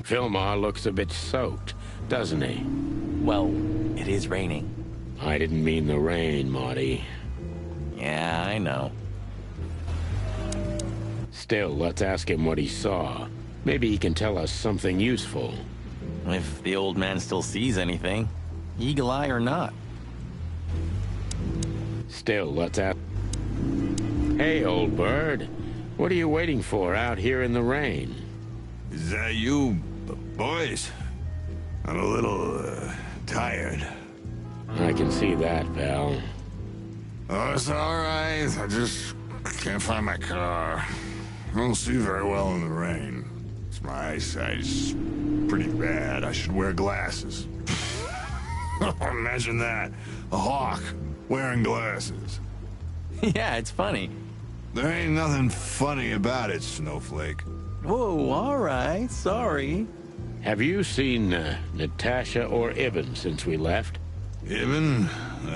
Fillmore looks a bit soaked, doesn't he? Well, it is raining. I didn't mean the rain, Marty. Yeah, I know. Still, let's ask him what he saw. Maybe he can tell us something useful. If the old man still sees anything, eagle eye or not. Still, let's ask... Hey, old bird. What are you waiting for out here in the rain? Is that you, boys? I'm a little, tired. I can see that, pal. Oh, it's alright. I just can't find my car. I don't see very well in the rain. My eyesight's pretty bad. I should wear glasses. Imagine that. A hawk wearing glasses. Yeah, it's funny. There ain't nothing funny about it, Snowflake. Whoa, all right, sorry. Have you seen Natasha or Ibn since we left? Ibn?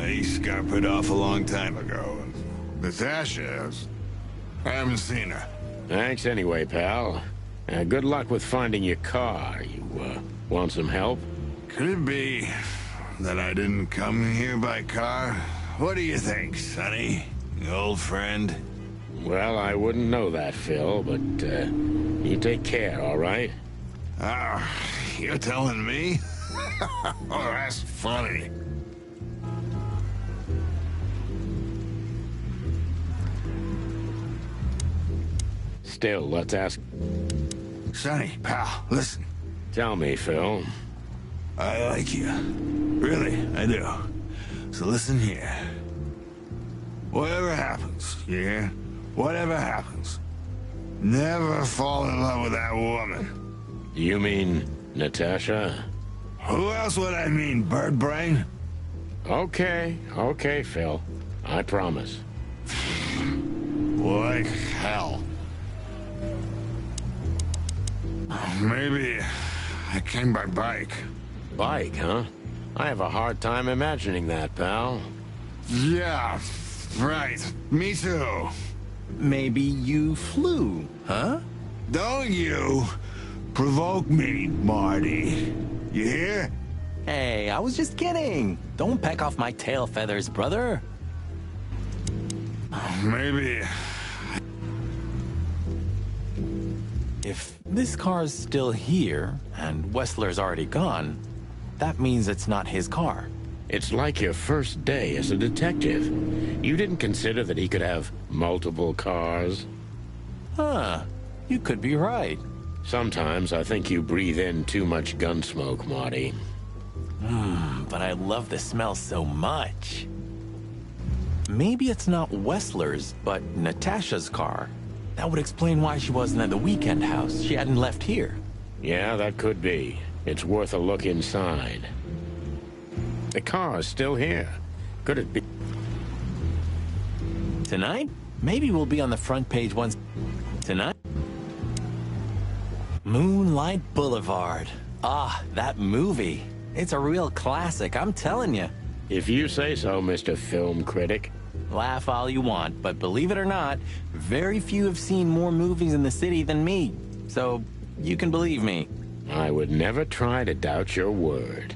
He scampered off a long time ago. Natasha, I haven't seen her. Thanks anyway, pal. Good luck with finding your car. You, want some help? Could it be that I didn't come here by car? What do you think, Sonny? Old friend? Well, I wouldn't know that, Phil, but, you take care, all right? Ah, you're telling me? Oh, that's funny. Still, let's ask... Sonny, pal, listen. Tell me, Phil. I like you. Really, I do. So listen here. Whatever happens, you hear? Whatever happens, never fall in love with that woman. You mean Natasha? Who else would I mean, bird brain? Okay, Phil. I promise. Like hell. Maybe I came by bike. Bike, huh? I have a hard time imagining that, pal. Yeah, right. Me too. Maybe you flew, huh? Don't you provoke me, Marty. You hear? Hey, I was just kidding. Don't peck off my tail feathers, brother. Maybe. If this car's still here, and Wessler's already gone, that means it's not his car. It's like your first day as a detective. You didn't consider that he could have multiple cars? Huh. You could be right. Sometimes I think you breathe in too much gun smoke, Marty. But I love the smell so much. Maybe it's not Wessler's, but Natasha's car. That would explain why she wasn't at the weekend house. She hadn't left here. Yeah, that could be. It's worth a look inside. The car's still here. Could it be? Tonight? Maybe we'll be on the front page once. Tonight? Moonlight Boulevard. Ah, that movie. It's a real classic, I'm telling you. If you say so, Mr. Film Critic. Laugh all you want, but believe it or not, very few have seen more movies in the city than me. So, you can believe me. I would never try to doubt your word.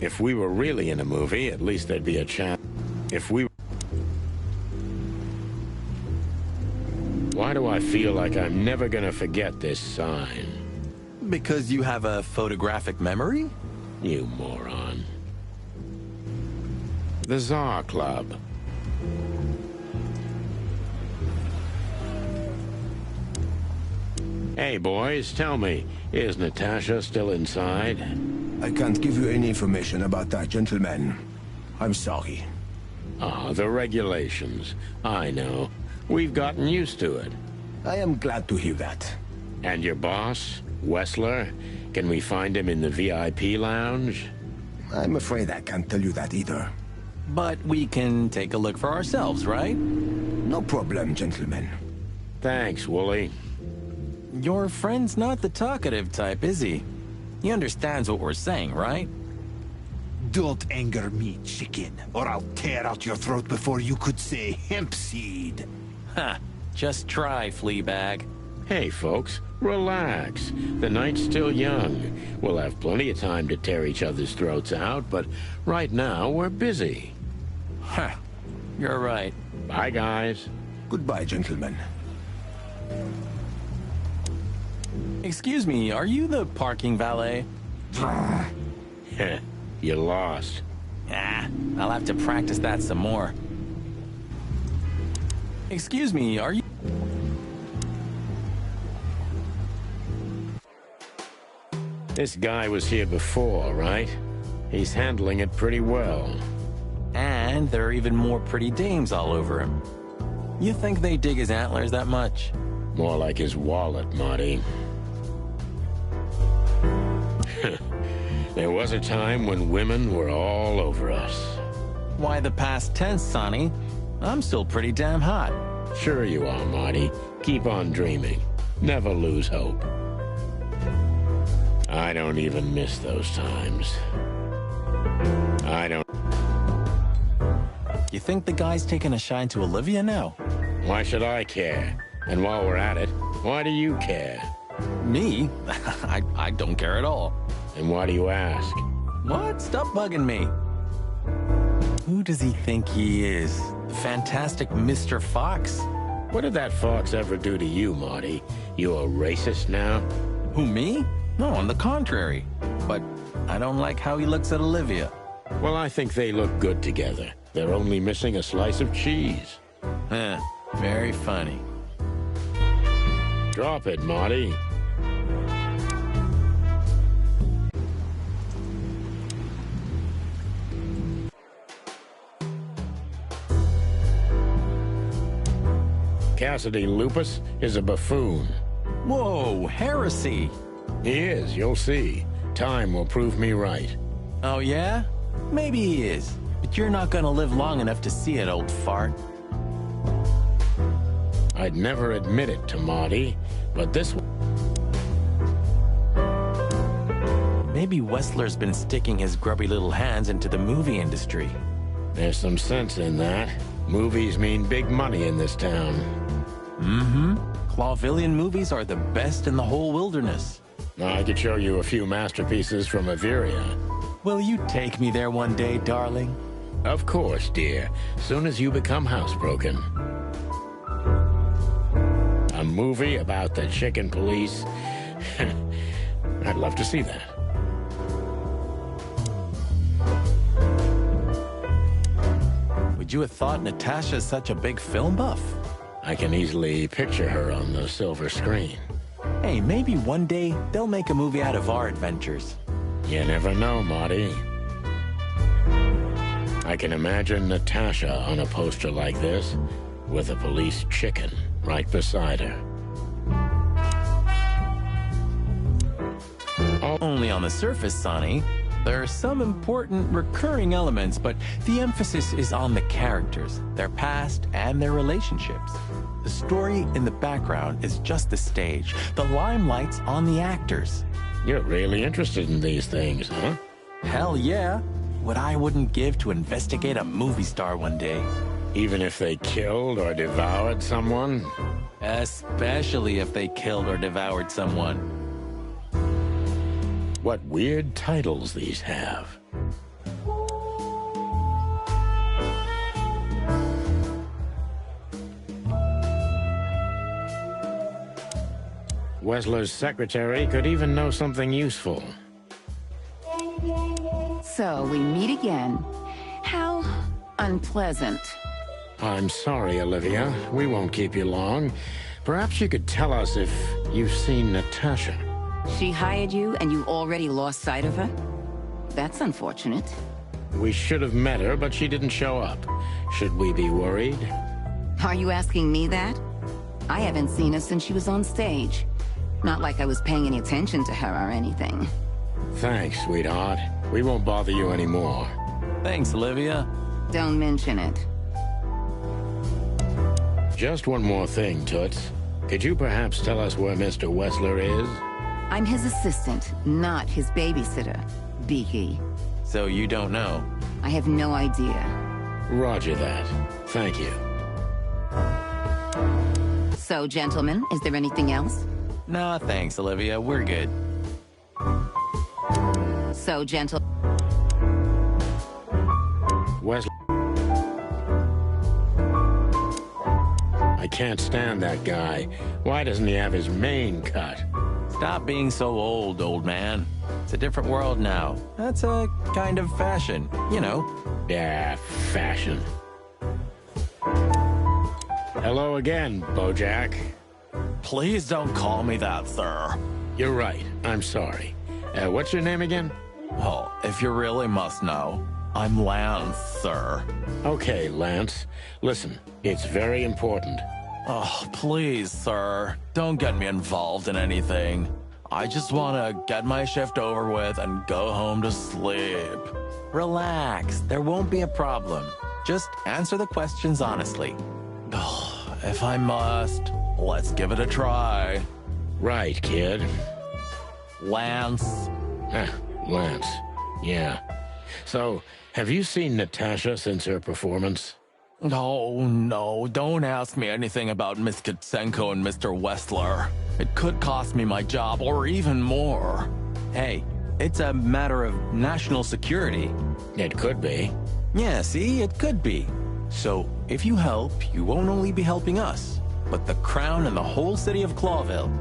If we were really in a movie, at least there'd be a chance. If we... Why do I feel like I'm never gonna forget this sign? Because you have a photographic memory? You moron. The Tsar Club. Hey, boys, tell me, is Natasha still inside? I can't give you any information about that, gentleman. I'm sorry. Ah, the regulations. I know. We've gotten used to it. I am glad to hear that. And your boss, Wessler? Can we find him in the VIP lounge? I'm afraid I can't tell you that either. But we can take a look for ourselves, right? No problem, gentlemen. Thanks, Wooly. Your friend's not the talkative type, is he? He understands what we're saying, right? Don't anger me, chicken, or I'll tear out your throat before you could say hemp seed. Ha! Just try, Fleabag. Hey, folks, Relax. The night's still young. We'll have plenty of time to tear each other's throats out, but right now we're busy. Huh. You're right. Bye, guys. Goodbye, gentlemen. Excuse me, are you the parking valet? You lost. Ah, I'll have to practice that some more. Excuse me, are you... This guy was here before, right? He's handling it pretty well. And there are even more pretty dames all over him. You think they dig his antlers that much? More like his wallet, Marty. There was a time when women were all over us. Why the past tense, Sonny? I'm still pretty damn hot. Sure you are, Marty. Keep on dreaming. Never lose hope. I don't even miss those times. I don't... You think the guy's taking a shine to Olivia now? Why should I care? And while we're at it, why do you care? Me? I don't care at all. And why do you ask? What? Stop bugging me. Who does he think he is? The fantastic Mr. Fox? What did that fox ever do to you, Marty? You a racist now? Who, me? No, on the contrary. But I don't like how he looks at Olivia. Well, I think they look good together. They're only missing a slice of cheese. Very funny. Drop it, Marty. Cassidy Lupus is a buffoon. Whoa, heresy! He is, you'll see. Time will prove me right. Oh, yeah? Maybe he is. But you're not gonna live long enough to see it, old fart. I'd never admit it to Marty, but this... Maybe Wessler's been sticking his grubby little hands into the movie industry. There's some sense in that. Movies mean big money in this town. Mm-hmm. Clawvillian movies are the best in the whole wilderness. I could show you a few masterpieces from Averia. Will you take me there one day, darling? Of course, dear. Soon as you become housebroken. A movie about the chicken police? I'd love to see that. Would you have thought Natasha's such a big film buff? I can easily picture her on the silver screen. Hey, maybe one day they'll make a movie out of our adventures. You never know, Marty. I can imagine Natasha on a poster like this, with a police chicken right beside her. Only on the surface, Sonny. There are some important recurring elements, but the emphasis is on the characters, their past, and their relationships. The story in the background is just the stage. The limelight's on the actors. You're really interested in these things, huh? Hell yeah. What I wouldn't give to investigate a movie star one day. Even if they killed or devoured someone? Especially if they killed or devoured someone. What weird titles these have. Wessler's secretary could even know something useful. So we meet again. How unpleasant. I'm sorry, Olivia. We won't keep you long. Perhaps you could tell us if you've seen Natasha. She hired you and you already lost sight of her? That's unfortunate. We should have met her, but she didn't show up. Should we be worried? Are you asking me that? I haven't seen her since she was on stage. Not like I was paying any attention to her or anything. Thanks, sweetheart. We won't bother you anymore. Thanks, Olivia. Don't mention it. Just one more thing, Toots. Could you perhaps tell us where Mr. Wessler is? I'm his assistant, not his babysitter, Beaky. So you don't know? I have no idea. Roger that. Thank you. So, gentlemen, is there anything else? Nah, thanks, Olivia. We're good. So, gentle... Wesley. I can't stand that guy. Why doesn't he have his mane cut? Stop being so old man. It's a different world now. That's a kind of fashion, you know. Yeah, fashion. Hello again, Bojack. Please don't call me that, sir. You're right. I'm sorry. What's your name again? Oh, if you really must know, I'm Lance, sir. Okay, Lance. Listen, it's very important. Oh, please, sir. Don't get me involved in anything. I just want to get my shift over with and go home to sleep. Relax. There won't be a problem. Just answer the questions honestly. Oh, if I must, let's give it a try. Right, kid. Lance. Lance. Yeah. So, have you seen Natasha since her performance? Oh, no. Don't ask me anything about Miss Kitsenko and Mr. Wessler. It could cost me my job or even more. Hey, it's a matter of national security. It could be. Yeah, see? It could be. So, if you help, you won't only be helping us, but the Crown and the whole city of Clawville.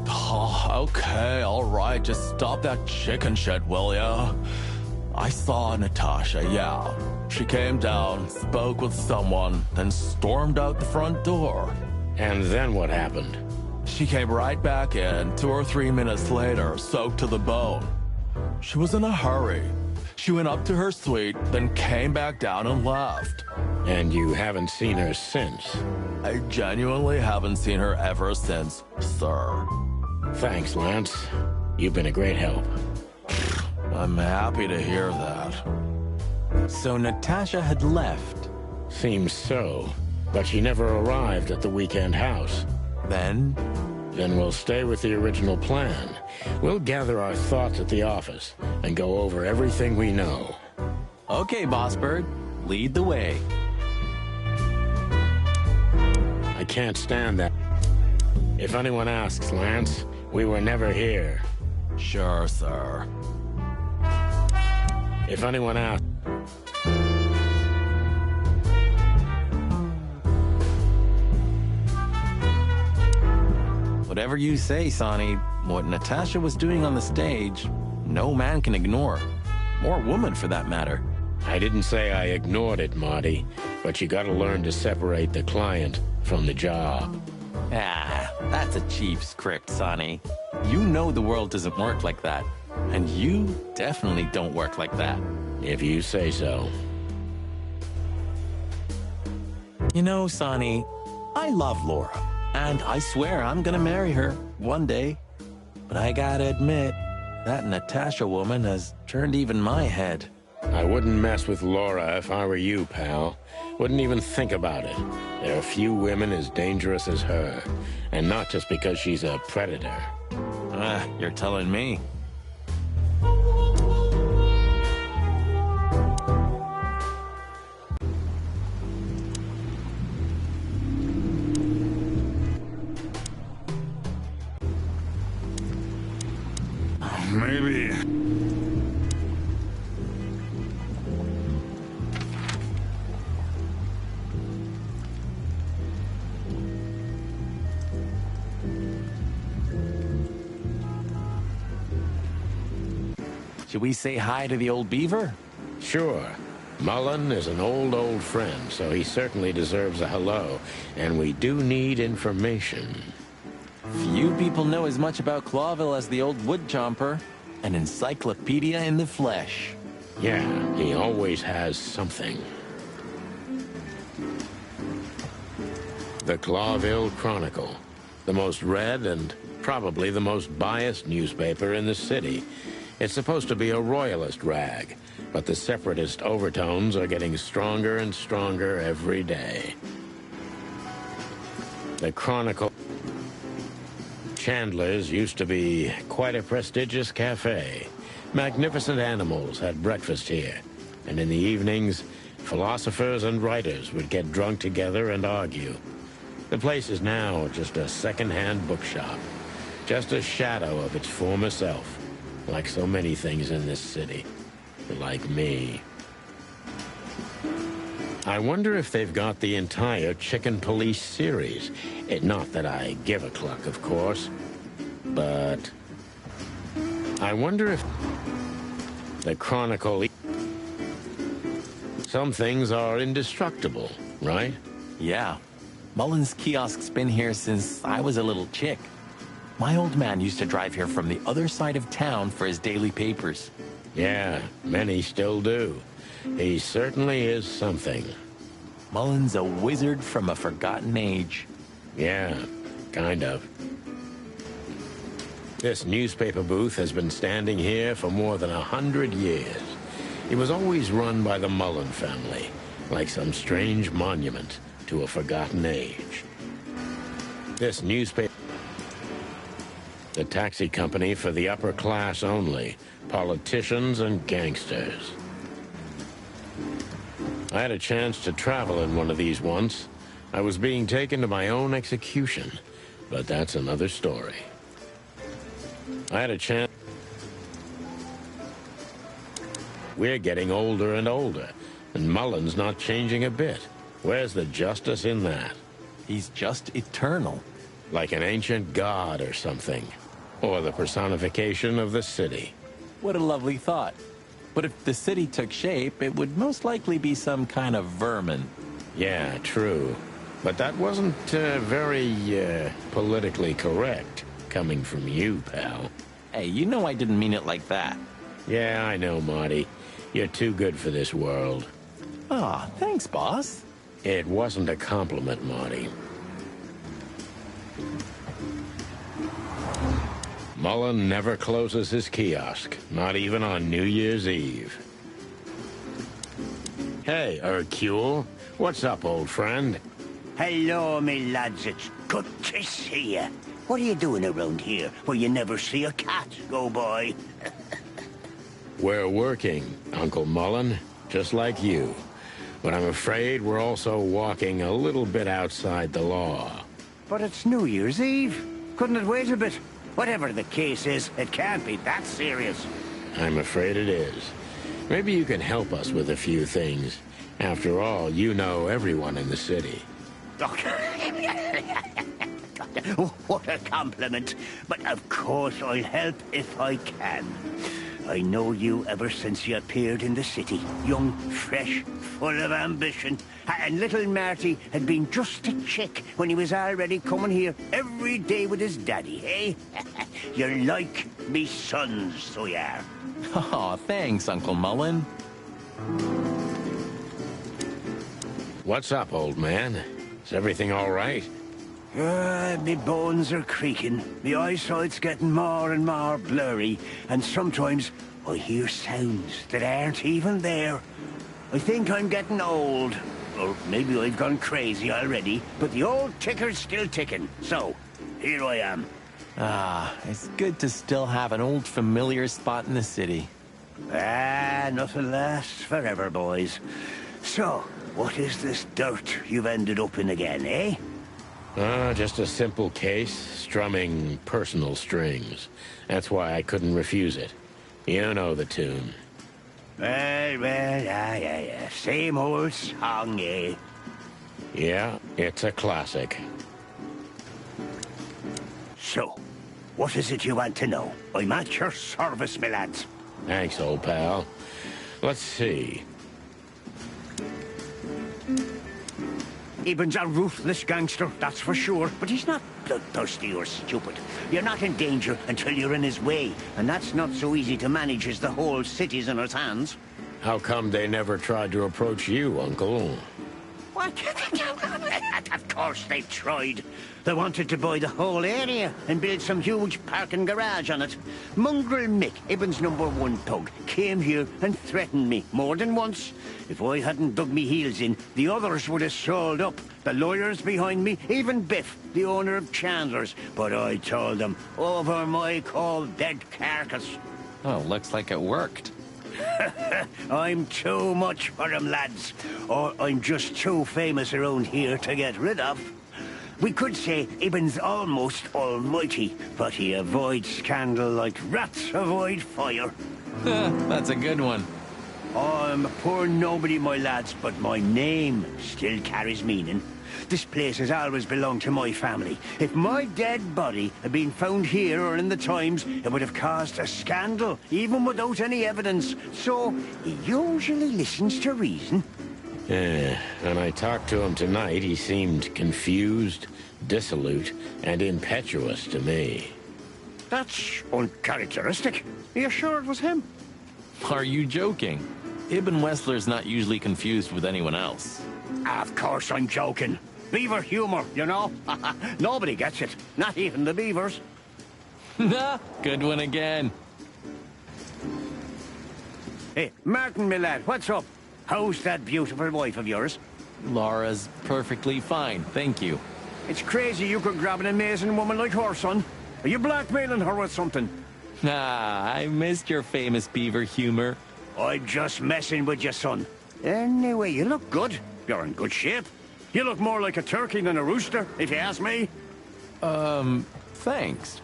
Oh, okay, all right. Just stop that chicken shit, will ya? I saw Natasha, yeah. She came down, spoke with someone, then stormed out the front door. And then what happened? She came right back in 2 or 3 minutes later, soaked to the bone. She was in a hurry. She went up to her suite, then came back down and left. And you haven't seen her since? I genuinely haven't seen her ever since, sir. Thanks, Lance. You've been a great help. I'm happy to hear that. So Natasha had left. Seems so, but she never arrived at the weekend house. Then we'll stay with the original plan. We'll gather our thoughts at the office and go over everything we know. Okay, Boss Bird, lead the way. I can't stand that. If anyone asks, Lance, we were never here. Sure, sir. If anyone asks... Whatever you say, Sonny, what Natasha was doing on the stage, no man can ignore. Or woman, for that matter. I didn't say I ignored it, Marty, but you gotta learn to separate the client from the job. Ah, that's a cheap script, Sonny. You know the world doesn't work like that. And you definitely don't work like that. If you say so. You know, Sonny, I love Laura. And I swear I'm gonna marry her one day. But I gotta admit, that Natasha woman has turned even my head. I wouldn't mess with Laura if I were you, pal. Wouldn't even think about it. There are few women as dangerous as her. And not just because she's a predator. You're telling me. Maybe. Should we say hi to the old beaver? Sure. Mullen is an old friend, so he certainly deserves a hello. And we do need information. Few people know as much about Clawville as the old wood chomper. An encyclopedia in the flesh. Yeah, he always has something. The Clawville Chronicle. The most read and probably the most biased newspaper in the city. It's supposed to be a royalist rag, but the separatist overtones are getting stronger and stronger every day. The Chronicle... Chandler's used to be quite a prestigious cafe. Magnificent animals had breakfast here, and in the evenings, philosophers and writers would get drunk together and argue. The place is now just a second-hand bookshop. Just a shadow of its former self. Like so many things in this city. Like me. I wonder if they've got the entire Chicken Police series. Not that I give a cluck, of course. But I wonder if the Chronicle... Some things are indestructible, right? Yeah. Mullen's kiosk's been here since I was a little chick. My old man used to drive here from the other side of town for his daily papers. Yeah, many still do. He certainly is something. Mullen's a wizard from a forgotten age. Yeah, kind of. This newspaper booth has been standing here for more than 100 years. It was always run by the Mullen family, like some strange monument to a forgotten age. This newspaper... The taxi company for the upper class only, politicians and gangsters. I had a chance to travel in one of these once. I was being taken to my own execution, but that's another story. I had a chance... We're getting older and older, and Mullen's not changing a bit. Where's the justice in that? He's just eternal. Like an ancient god or something. Or the personification of the city. What a lovely thought. But if the city took shape, it would most likely be some kind of vermin. Yeah, true. But that wasn't very politically correct, coming from you, pal. Hey, you know I didn't mean it like that. Yeah, I know, Marty. You're too good for this world. Aw, thanks, boss. It wasn't a compliment, Marty. Mullen never closes his kiosk, not even on New Year's Eve. Hey, Hercule. What's up, old friend? Hello, me lads. It's good to see you. What are you doing around here where you never see a cat go by? We're working, Uncle Mullen, just like you. But I'm afraid we're also walking a little bit outside the law. But it's New Year's Eve. Couldn't it wait a bit? Whatever the case is, it can't be that serious. I'm afraid it is. Maybe you can help us with a few things. After all, you know everyone in the city. What a compliment. But of course I'll help if I can. I know you ever since you appeared in the city. Young, fresh, full of ambition. And little Marty had been just a chick when he was already coming here every day with his daddy, eh? You're like me sons, so you are. Aw, thanks, Uncle Mullen. What's up, old man? Is everything all right? Me bones are creaking. My eyesight's getting more and more blurry, and sometimes I hear sounds that aren't even there. I think I'm getting old. Or maybe I've gone crazy already, but the old ticker's still ticking. So, here I am. Ah, it's good to still have an old familiar spot in the city. Ah, nothing lasts forever, boys. So, what is this dirt you've ended up in again, eh? Just a simple case, strumming personal strings. That's why I couldn't refuse it. You know the tune. Well, yeah. Same old song, eh? Yeah, it's a classic. So, what is it you want to know? I'm at your service, my lads. Thanks, old pal. Let's see. Eben's a ruthless gangster, that's for sure, but he's not bloodthirsty or stupid. You're not in danger until you're in his way, and that's not so easy to manage as the whole city's in his hands. How come they never tried to approach you, Uncle? What? Of course they tried. They wanted to buy the whole area and build some huge parking garage on it. Mongrel Mick, Ibben's #1 thug, came here and threatened me more than once. If I hadn't dug me heels in, the others would have sold up. The lawyers behind me, even Biff, the owner of Chandler's. But I told them, over my cold dead carcass. Oh, looks like it worked. I'm too much for them, lads. Or I'm just too famous around here to get rid of. We could say Ibn's almost almighty, but he avoids scandal like rats avoid fire. That's a good one. I'm a poor nobody, my lads, but my name still carries meaning. This place has always belonged to my family. If my dead body had been found here or in the Times, it would have caused a scandal, even without any evidence. So, he usually listens to reason. Yeah, when I talked to him tonight, he seemed confused, dissolute, and impetuous to me. That's uncharacteristic. Are you sure it was him? Are you joking? Ibn Wessler's not usually confused with anyone else. Of course I'm joking. Beaver humor, you know? Nobody gets it. Not even the beavers. Good one again. Hey, Martin, my lad, what's up? How's that beautiful wife of yours? Laura's perfectly fine, thank you. It's crazy you could grab an amazing woman like her, son. Are you blackmailing her with something? I missed your famous beaver humor. I'm just messing with you, son. Anyway, you look good. You're in good shape. You look more like a turkey than a rooster, if you ask me. Thanks.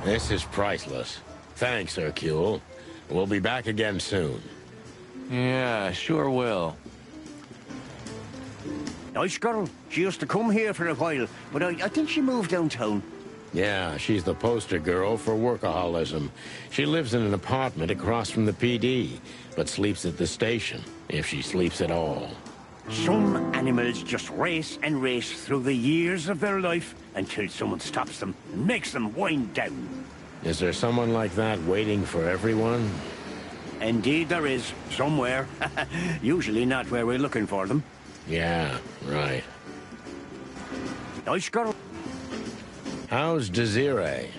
This is priceless. Thanks, Hercule. We'll be back again soon. Yeah, sure will. Nice girl. She used to come here for a while, but I think she moved downtown. Yeah, she's the poster girl for workaholism. She lives in an apartment across from the PD, but sleeps at the station, if she sleeps at all. Some animals just race and race through the years of their life until someone stops them and makes them wind down. Is there someone like that waiting for everyone? Indeed there is, somewhere. Usually not where we're looking for them. Yeah, right. Nice girl. How's Desiree?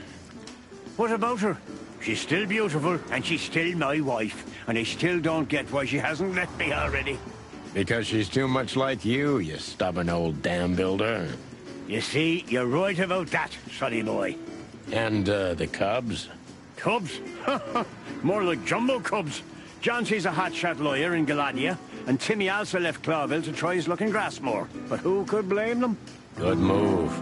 What about her? She's still beautiful, and she's still my wife, and I still don't get why she hasn't left me already. Because she's too much like you stubborn old dam builder. You see, you're right about that, sonny boy. And, the cubs? Cubs? More like jumbo cubs. Johnson's a hotshot lawyer in Galadia, and Timmy also left Clawville to try his luck in Grassmore. But who could blame them? Good move.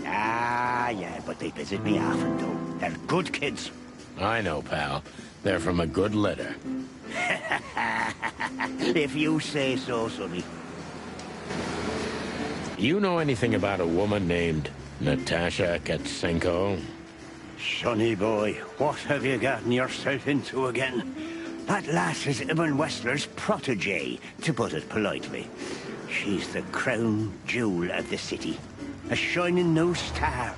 Ah, yeah, but they visit me often, though. They're good kids. I know, pal. They're from a good litter. If you say so, sonny. You know anything about a woman named Natasha Katsenko? Sonny boy, what have you gotten yourself into again? That lass is Ibn Wessler's protege, to put it politely. She's the crown jewel of the city. A shining new star.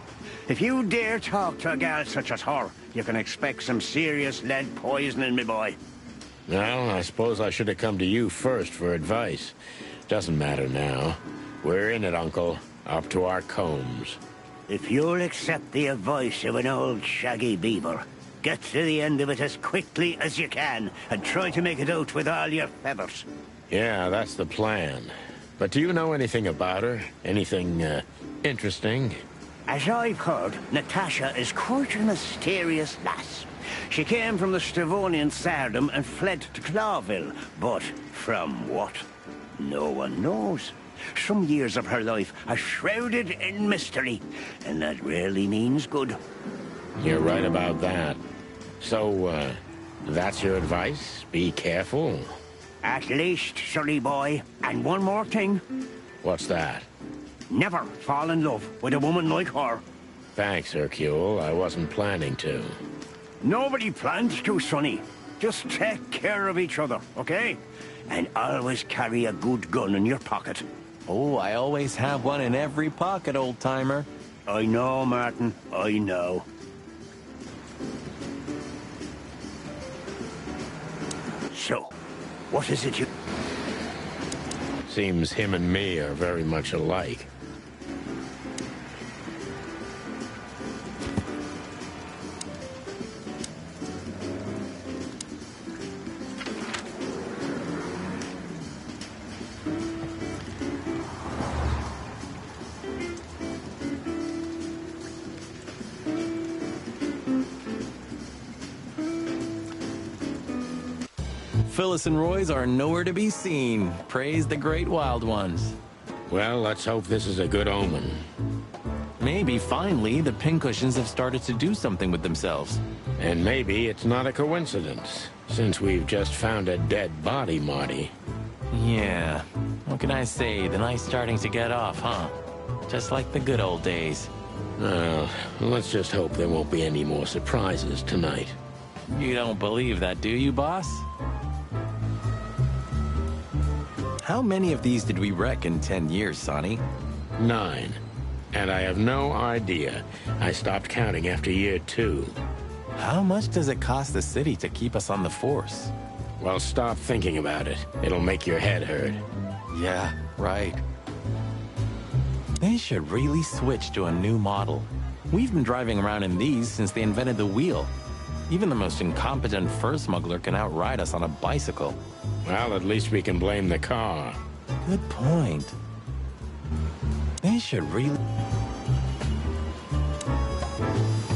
If you dare talk to a gal such as her, you can expect some serious lead poisoning, me boy. Well, I suppose I should have come to you first for advice. Doesn't matter now. We're in it, Uncle. Up to our combs. If you'll accept the advice of an old shaggy beaver, get to the end of it as quickly as you can, and try to make it out with all your feathers. Yeah, that's the plan. But do you know anything about her? Anything, interesting? As I've heard, Natasha is quite a mysterious lass. She came from the Stavonian Tsardom and fled to Clawville. But from what? No one knows. Some years of her life are shrouded in mystery, and that rarely means good. You're right about that. So, that's your advice? Be careful? At least, sonny boy. And one more thing. What's that? Never fall in love with a woman like her. Thanks, Hercule. I wasn't planning to. Nobody plans to, sonny. Just take care of each other, okay? And always carry a good gun in your pocket. Oh, I always have one in every pocket, old-timer. I know, Martin. I know. So, what is it you... Seems him and me are very much alike. Phyllis and Roy's are nowhere to be seen. Praise the great wild ones. Well, let's hope this is a good omen. Maybe finally the pincushions have started to do something with themselves. And maybe it's not a coincidence, since we've just found a dead body, Marty. Yeah, what can I say? The night's starting to get off, huh? Just like the good old days. Well, let's just hope there won't be any more surprises tonight. You don't believe that, do you, boss? How many of these did we wreck in 10 years, Sonny? 9. And I have no idea. I stopped counting after year 2. How much does it cost the city to keep us on the force? Well, stop thinking about it. It'll make your head hurt. Yeah, right. They should really switch to a new model. We've been driving around in these since they invented the wheel. Even the most incompetent fur smuggler can outride us on a bicycle. Well, at least we can blame the car. Good point. They should really...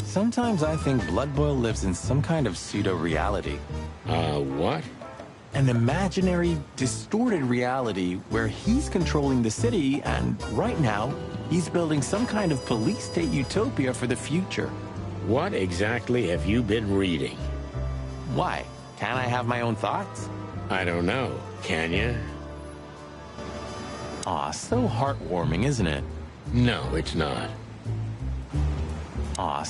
Sometimes I think Blood Boil lives in some kind of pseudo-reality. What? An imaginary, distorted reality where he's controlling the city, and right now, he's building some kind of police state utopia for the future. What exactly have you been reading? Why? Can't I have my own thoughts? I don't know. Can you? Aw, so heartwarming, isn't it? No, it's not. Aw.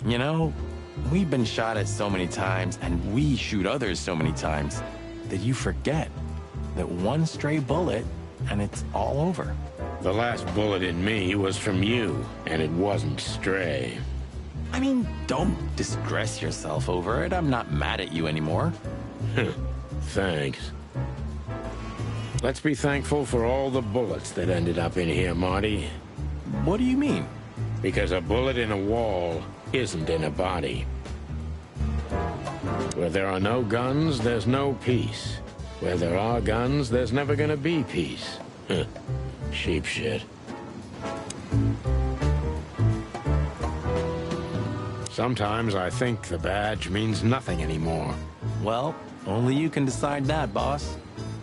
You know, we've been shot at so many times, and we shoot others so many times, that you forget that one stray bullet, and it's all over. The last bullet in me was from you, and it wasn't stray. I mean, don't distress yourself over it. I'm not mad at you anymore. Thanks. Let's be thankful for all the bullets that ended up in here, Marty. What do you mean? Because a bullet in a wall isn't in a body. Where there are no guns, there's no peace. Where there are guns, there's never gonna be peace. Cheap shit. Sometimes I think the badge means nothing anymore. Well, only you can decide that, boss.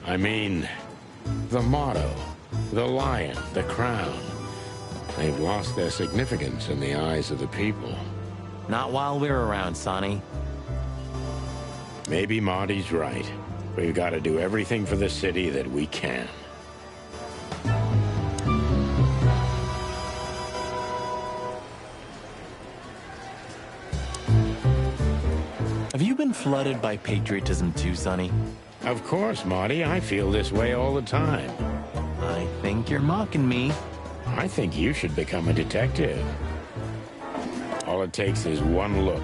I mean, the motto, the lion, the crown. They've lost their significance in the eyes of the people. Not while we're around, Sonny. Maybe Marty's right. We've got to do everything for the city that we can. Have you been flooded by patriotism too, Sonny? Of course, Marty. I feel this way all the time. I think you're mocking me. I think you should become a detective. All it takes is one look,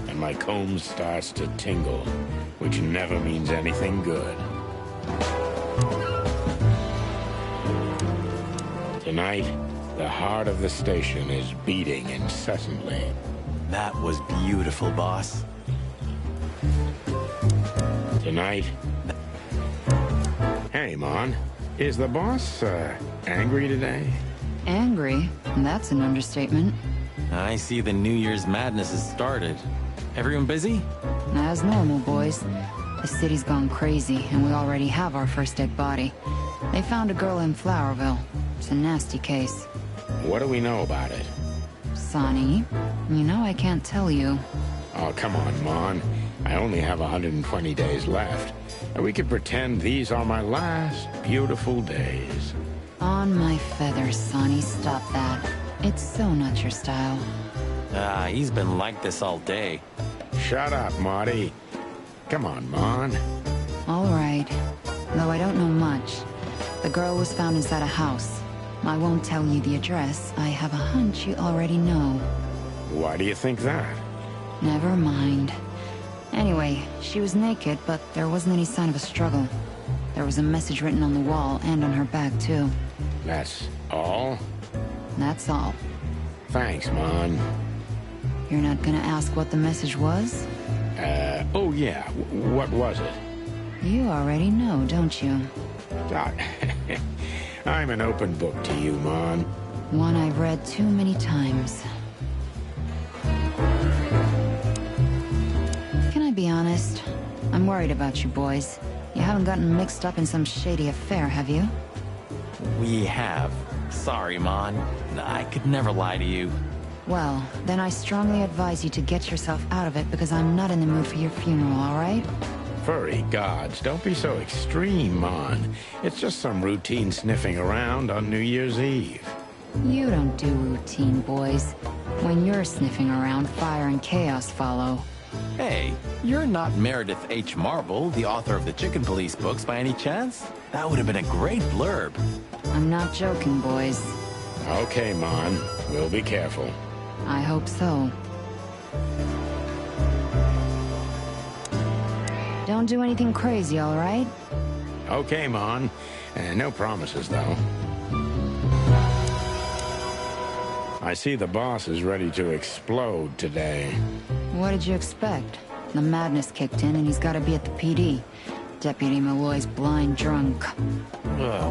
and my comb starts to tingle, which never means anything good. Tonight, the heart of the station is beating incessantly. That was beautiful, boss. Tonight... Hey, Mon. Is the boss, angry today? Angry? That's an understatement. I see the New Year's madness has started. Everyone busy? As normal, boys. The city's gone crazy, and we already have our first dead body. They found a girl in Flowerville. It's a nasty case. What do we know about it? Sonny, you know I can't tell you. Oh, come on, Mon. I only have 120 days left. And we could pretend these are my last beautiful days. On my feathers, Sonny, stop that. It's so not your style. He's been like this all day. Shut up, Marty. Come on, Mon. All right. Though I don't know much. The girl was found inside a house. I won't tell you the address. I have a hunch you already know. Why do you think that? Never mind. Anyway, she was naked, but there wasn't any sign of a struggle. There was a message written on the wall and on her back, too. That's all? That's all. Thanks, Mon. You're not gonna ask what the message was? Oh yeah, what was it? You already know, don't you? I'm an open book to you, Mon. One I've read too many times. Can I be honest? I'm worried about you boys. You haven't gotten mixed up in some shady affair, have you? We have. Sorry, Mon. I could never lie to you. Well, then I strongly advise you to get yourself out of it because I'm not in the mood for your funeral, all right? Furry gods, don't be so extreme, Mon. It's just some routine sniffing around on New Year's Eve. You don't do routine, boys. When you're sniffing around, fire and chaos follow. Hey, you're not Meredith H. Marble, the author of the Chicken Police books, by any chance? That would have been a great blurb. I'm not joking, boys. Okay, Mon. We'll be careful. I hope so. Don't do anything crazy, all right? Okay, Mon. No promises, though. I see the boss is ready to explode today. What did you expect? The madness kicked in and he's got to be at the PD. Deputy Malloy's blind drunk.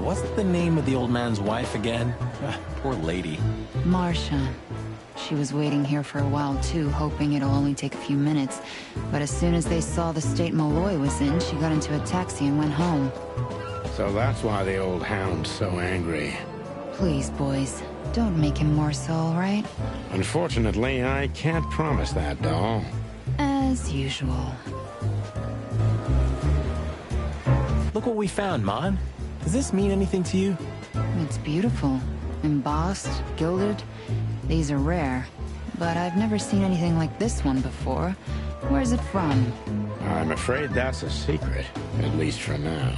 What's the name of the old man's wife again? Poor lady. Marcia. She was waiting here for a while too, hoping it'll only take a few minutes. But as soon as they saw the state Malloy was in, she got into a taxi and went home. So that's why the old hound's so angry. Please, boys, don't make him more so, all right? Unfortunately, I can't promise that, doll. As usual. Look what we found, Mon. Does this mean anything to you? It's beautiful. Embossed, gilded. These are rare. But I've never seen anything like this one before. Where's it from? I'm afraid that's a secret, at least for now.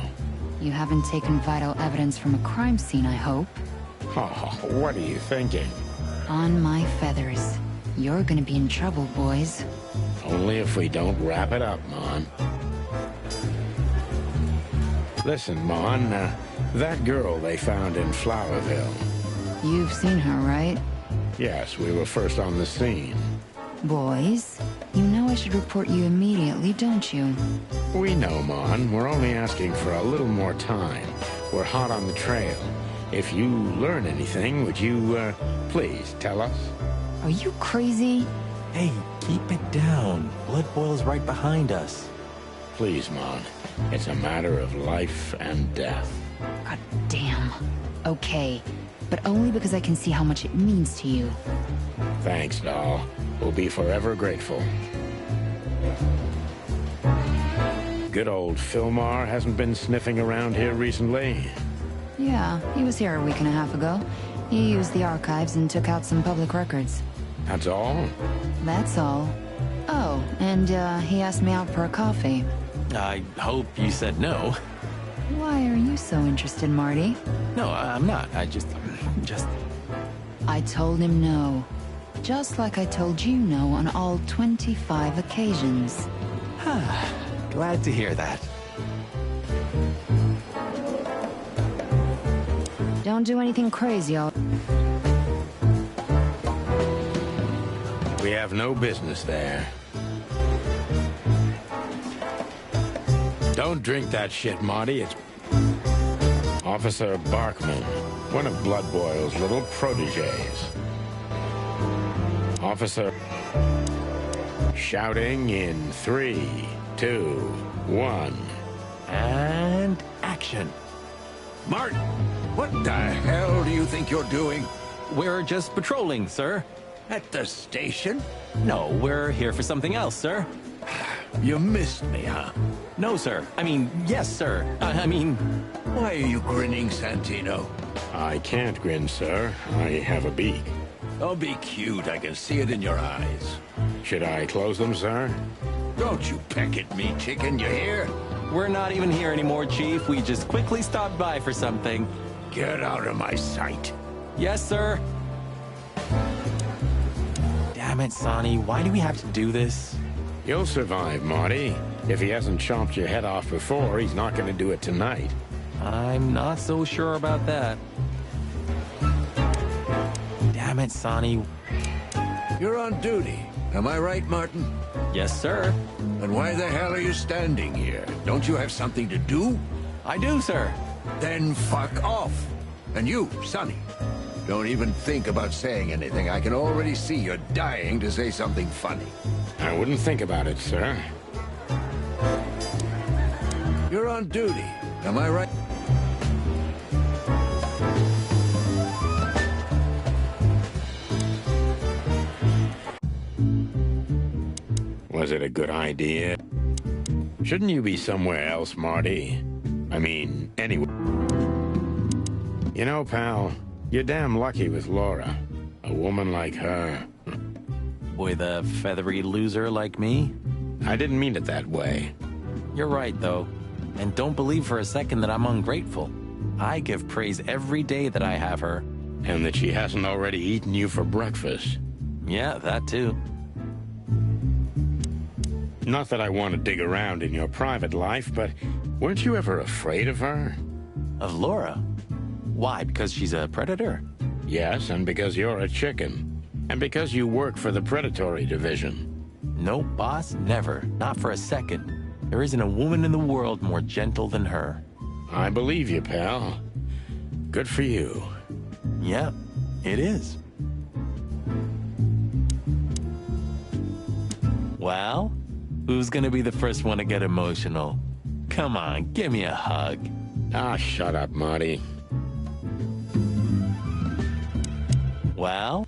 You haven't taken vital evidence from a crime scene, I hope. Oh, what are you thinking? On my feathers. You're gonna be in trouble, boys. Only if we don't wrap it up, Mon. Listen, Mon, that girl they found in Flowerville. You've seen her, right? Yes, we were first on the scene. Boys, you know I should report you immediately, don't you? We know, Mon. We're only asking for a little more time. We're hot on the trail. If you learn anything, would you, please tell us? Are you crazy? Hey, keep it down. Blood boils right behind us. Please, Mon. It's a matter of life and death. God damn. Okay, but only because I can see how much it means to you. Thanks, doll. We'll be forever grateful. Good old Philmar hasn't been sniffing around here recently. Yeah, he was here a week and a half ago. He used the archives and took out some public records. That's all? That's all. Oh, and he asked me out for a coffee. I hope you said no. Why are you so interested, Marty? No, I'm not. I just... I told him no. Just like I told you no on all 25 occasions. Glad to hear that. Don't do anything crazy, We have no business there. Don't drink that shit, Marty. It's Officer Barkman, one of Blood Boil's little protégés. Officer... Shouting in 3, 2, 1. And action. Martin, what the hell do you think you're doing? We're just patrolling, sir. At the station? No, we're here for something else, sir. You missed me, huh? No, sir. I mean, yes, sir. I mean... Why are you grinning, Santino? I can't grin, sir. I have a beak. Don't be cute. I can see it in your eyes. Should I close them, sir? Don't you peck at me, chicken, you hear? We're not even here anymore, Chief. We just quickly stopped by for something. Get out of my sight. Yes, sir. Damn it, Sonny. Why do we have to do this? You'll survive, Marty. If he hasn't chomped your head off before, he's not going to do it tonight. I'm not so sure about that. Damn it, Sonny. You're on duty. Am I right, Martin? Yes, sir. Then why the hell are you standing here? Don't you have something to do? I do, sir. Then fuck off. And you, Sonny, don't even think about saying anything. I can already see you're dying to say something funny. I wouldn't think about it, sir. You're on duty. Am I right? Was it a good idea? Shouldn't you be somewhere else, Marty? I mean, anywhere. You know, pal, you're damn lucky with Laura. A woman like her. With a feathery loser like me? I didn't mean it that way. You're right, though. And don't believe for a second that I'm ungrateful. I give praise every day that I have her. And that she hasn't already eaten you for breakfast. Yeah, that too. Not that I want to dig around in your private life, but weren't you ever afraid of her? Of Laura? Why, because she's a predator? Yes, and because you're a chicken. And because you work for the predatory division. Nope, boss, never. Not for a second. There isn't a woman in the world more gentle than her. I believe you, pal. Good for you. Yeah, it is. Well, who's gonna be the first one to get emotional? Come on, give me a hug. Ah, shut up, Marty. Well?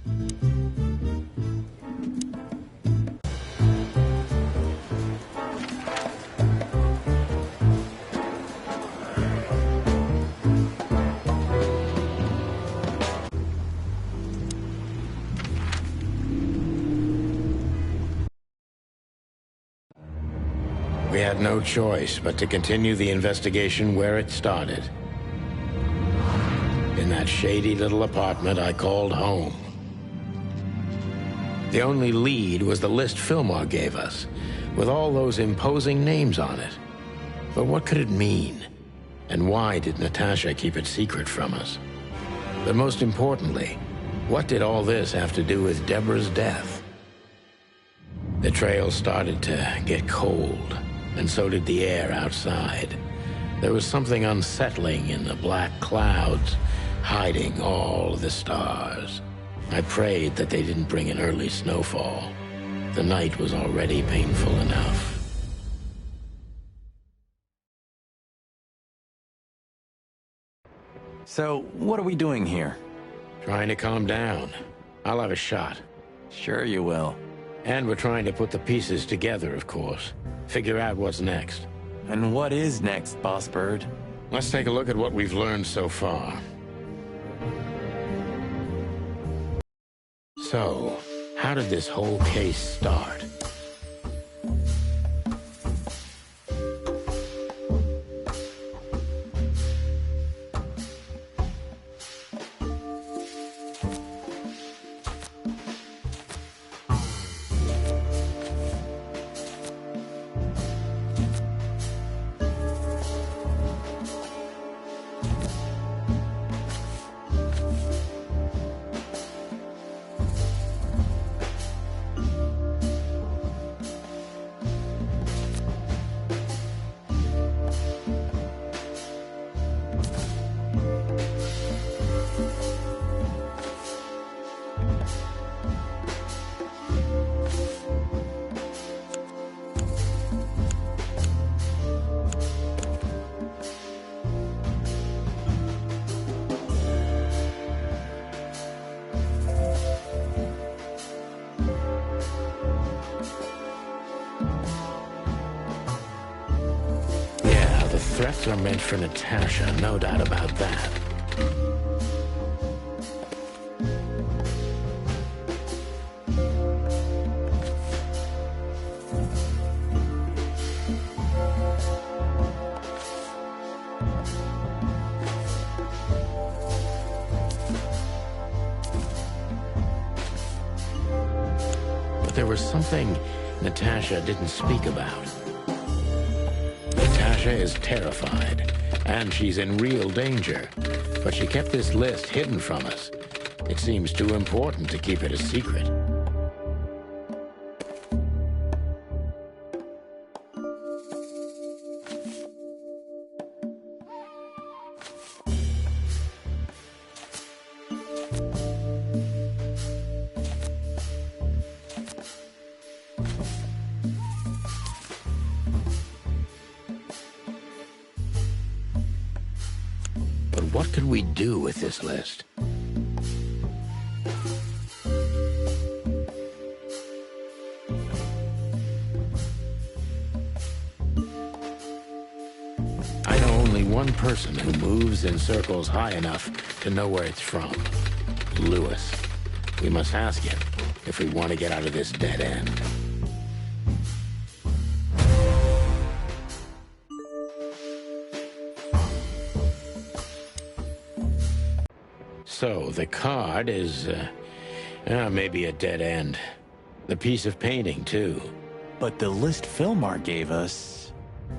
We had no choice but to continue the investigation where it started. In that shady little apartment I called home. The only lead was the list Fillmore gave us, with all those imposing names on it. But what could it mean? And why did Natasha keep it secret from us? But most importantly, what did all this have to do with Deborah's death? The trail started to get cold, and so did the air outside. There was something unsettling in the black clouds, hiding all the stars. I prayed that they didn't bring an early snowfall. The night was already painful enough. So, what are we doing here? Trying to calm down. I'll have a shot. Sure you will. And we're trying to put the pieces together, of course. Figure out what's next. And what is next, Boss Bird? Let's take a look at what we've learned so far. So, how did this whole case start? Threats are meant for Natasha, no doubt about that. But there was something Natasha didn't speak about. Natasha is terrified, and she's in real danger. But she kept this list hidden from us. It seems too important to keep it a secret. What could we do with this list? one person who moves in circles high enough to know where it's from. Lewis. We must ask him if we want to get out of this dead end. So, the card is, maybe a dead end. The piece of painting, too. But the list Philmar gave us...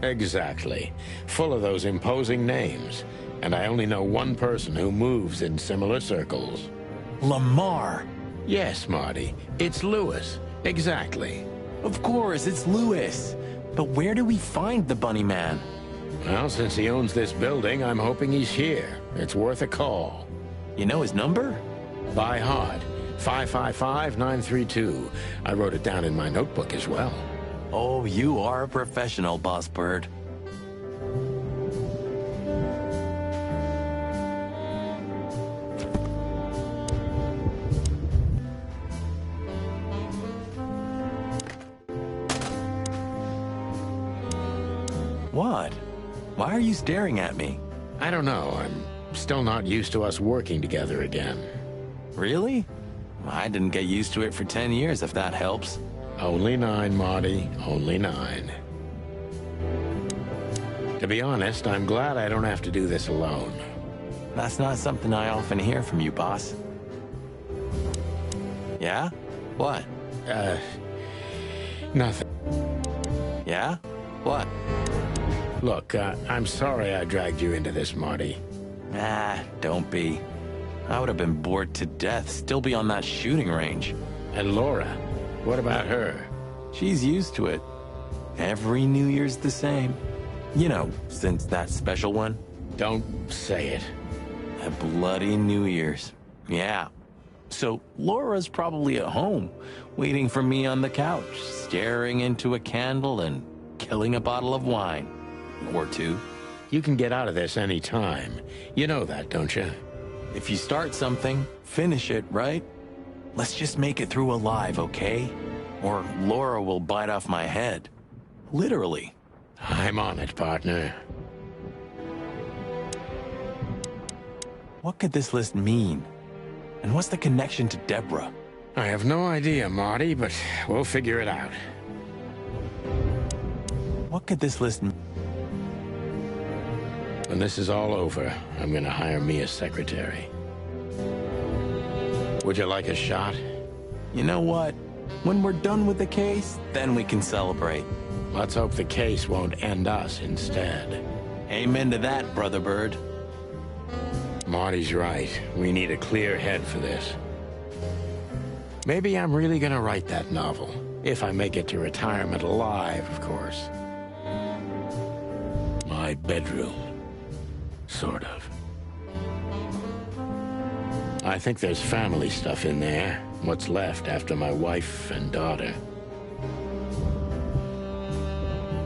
Exactly. Full of those imposing names. And I only know one person who moves in similar circles. Lamar! Yes, Marty. It's Lewis. Exactly. Of course, it's Lewis. But where do we find the Bunny Man? Well, since he owns this building, I'm hoping he's here. It's worth a call. You know his number? By heart. 555-932. I wrote it down in my notebook as well. Oh, you are a professional, Boss Bird. What? Why are you staring at me? I don't know. I'm still not used to us working together again. Really? I didn't get used to it for 10 years, if that helps. Only 9, Marty. Only 9. To be honest, I'm glad I don't have to do this alone. That's not something I often hear from you, boss. Yeah? What? Nothing. Yeah? What? Look, I'm sorry I dragged you into this, Marty. Ah, don't be. I would have been bored to death, still be on that shooting range. And Laura, what about her? She's used to it. Every New Year's the same. You know, since that special one. Don't say it. A bloody New Year's. Yeah. So Laura's probably at home, waiting for me on the couch, staring into a candle and killing a bottle of wine. Or 2. You can get out of this any time. You know that, don't you? If you start something, finish it, right? Let's just make it through alive, okay? Or Laura will bite off my head. Literally. I'm on it, partner. What could this list mean? And what's the connection to Deborah? I have no idea, Marty, but we'll figure it out. What could this list mean? When this is all over, I'm gonna hire me a secretary. Would you like a shot? You know what? When we're done with the case, then we can celebrate. Let's hope the case won't end us instead. Amen to that, Brother Bird. Marty's right. We need a clear head for this. Maybe I'm really gonna write that novel. If I make it to retirement alive, of course. My bedroom. Sort of. I think there's family stuff in there. What's left after my wife and daughter.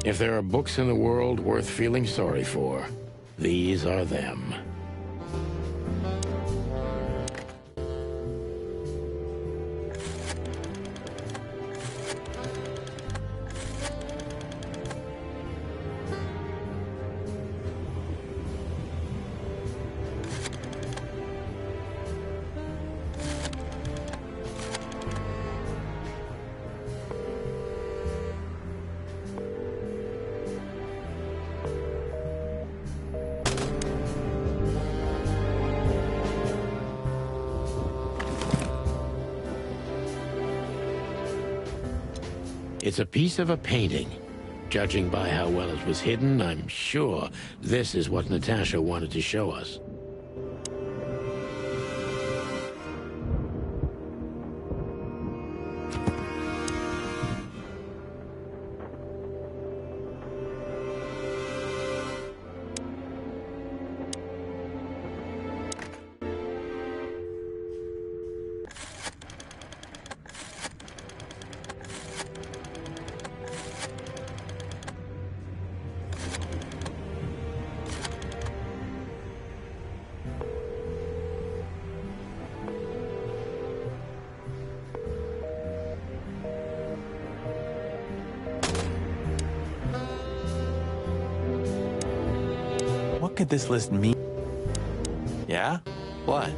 If there are books in the world worth feeling sorry for, these are them. It's a piece of a painting. Judging by how well it was hidden, I'm sure this is what Natasha wanted to show us. could this list mean? Yeah? What?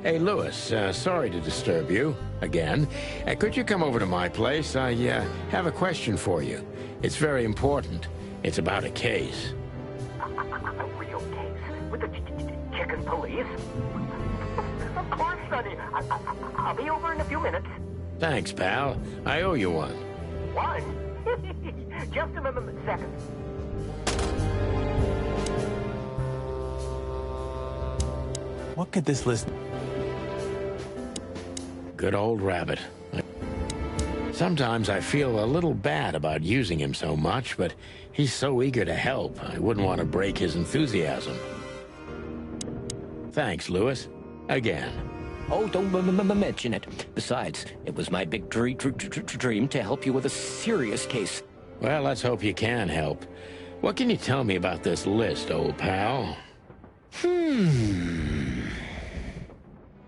Hey, Lewis, sorry to disturb you again. Could you come over to my place? I have a question for you. It's very important. It's about a case. A real case? With the chicken police? Of course, Sonny. I'll be over in a few minutes. Thanks, pal. I owe you one. One? Just a second. What could this list... Good old rabbit. Sometimes I feel a little bad about using him so much, but he's so eager to help, I wouldn't want to break his enthusiasm. Thanks, Lewis. Again. Oh, don't mention it. Besides, it was my big dream to help you with a serious case. Well, let's hope you can help. What can you tell me about this list, old pal?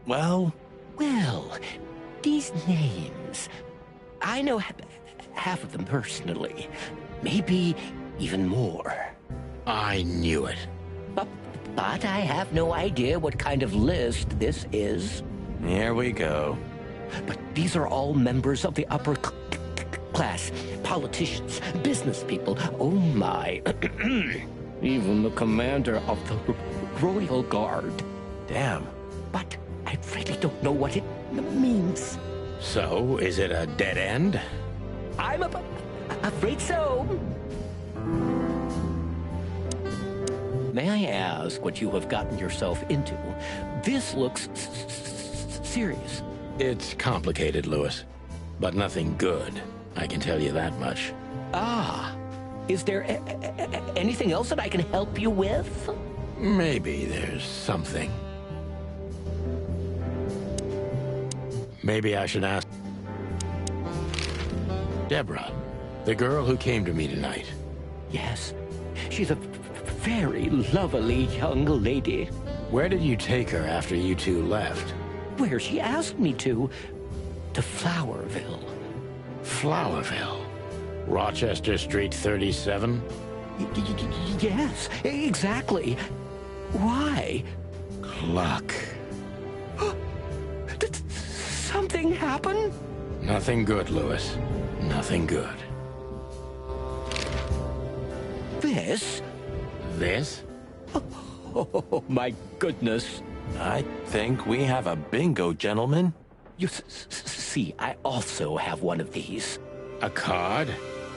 Well... Well, these names... I know half of them personally. Maybe even more. I knew it. But I have no idea what kind of list this is. Here we go. But these are all members of the upper class. Politicians, business people. Oh my. Even the commander of the Royal Guard. Damn. But I really don't know what it means. So, is it a dead end? I'm afraid so. May I ask what you have gotten yourself into? This looks serious. It's complicated, Lewis, but nothing good. I can tell you that much. Ah, is there anything else that I can help you with? Maybe there's something. Maybe I should ask Deborah, the girl who came to me tonight. Yes, she's a very lovely young lady. Where did you take her after you two left? Where she asked me to Flowerville. Flowerville? Rochester Street 37? Yes, exactly. Why? Luck. Did something happen? Nothing good, Lewis. Nothing good. This? This? Oh, my goodness. I think we have a bingo, gentlemen. You see, I also have one of these. A card?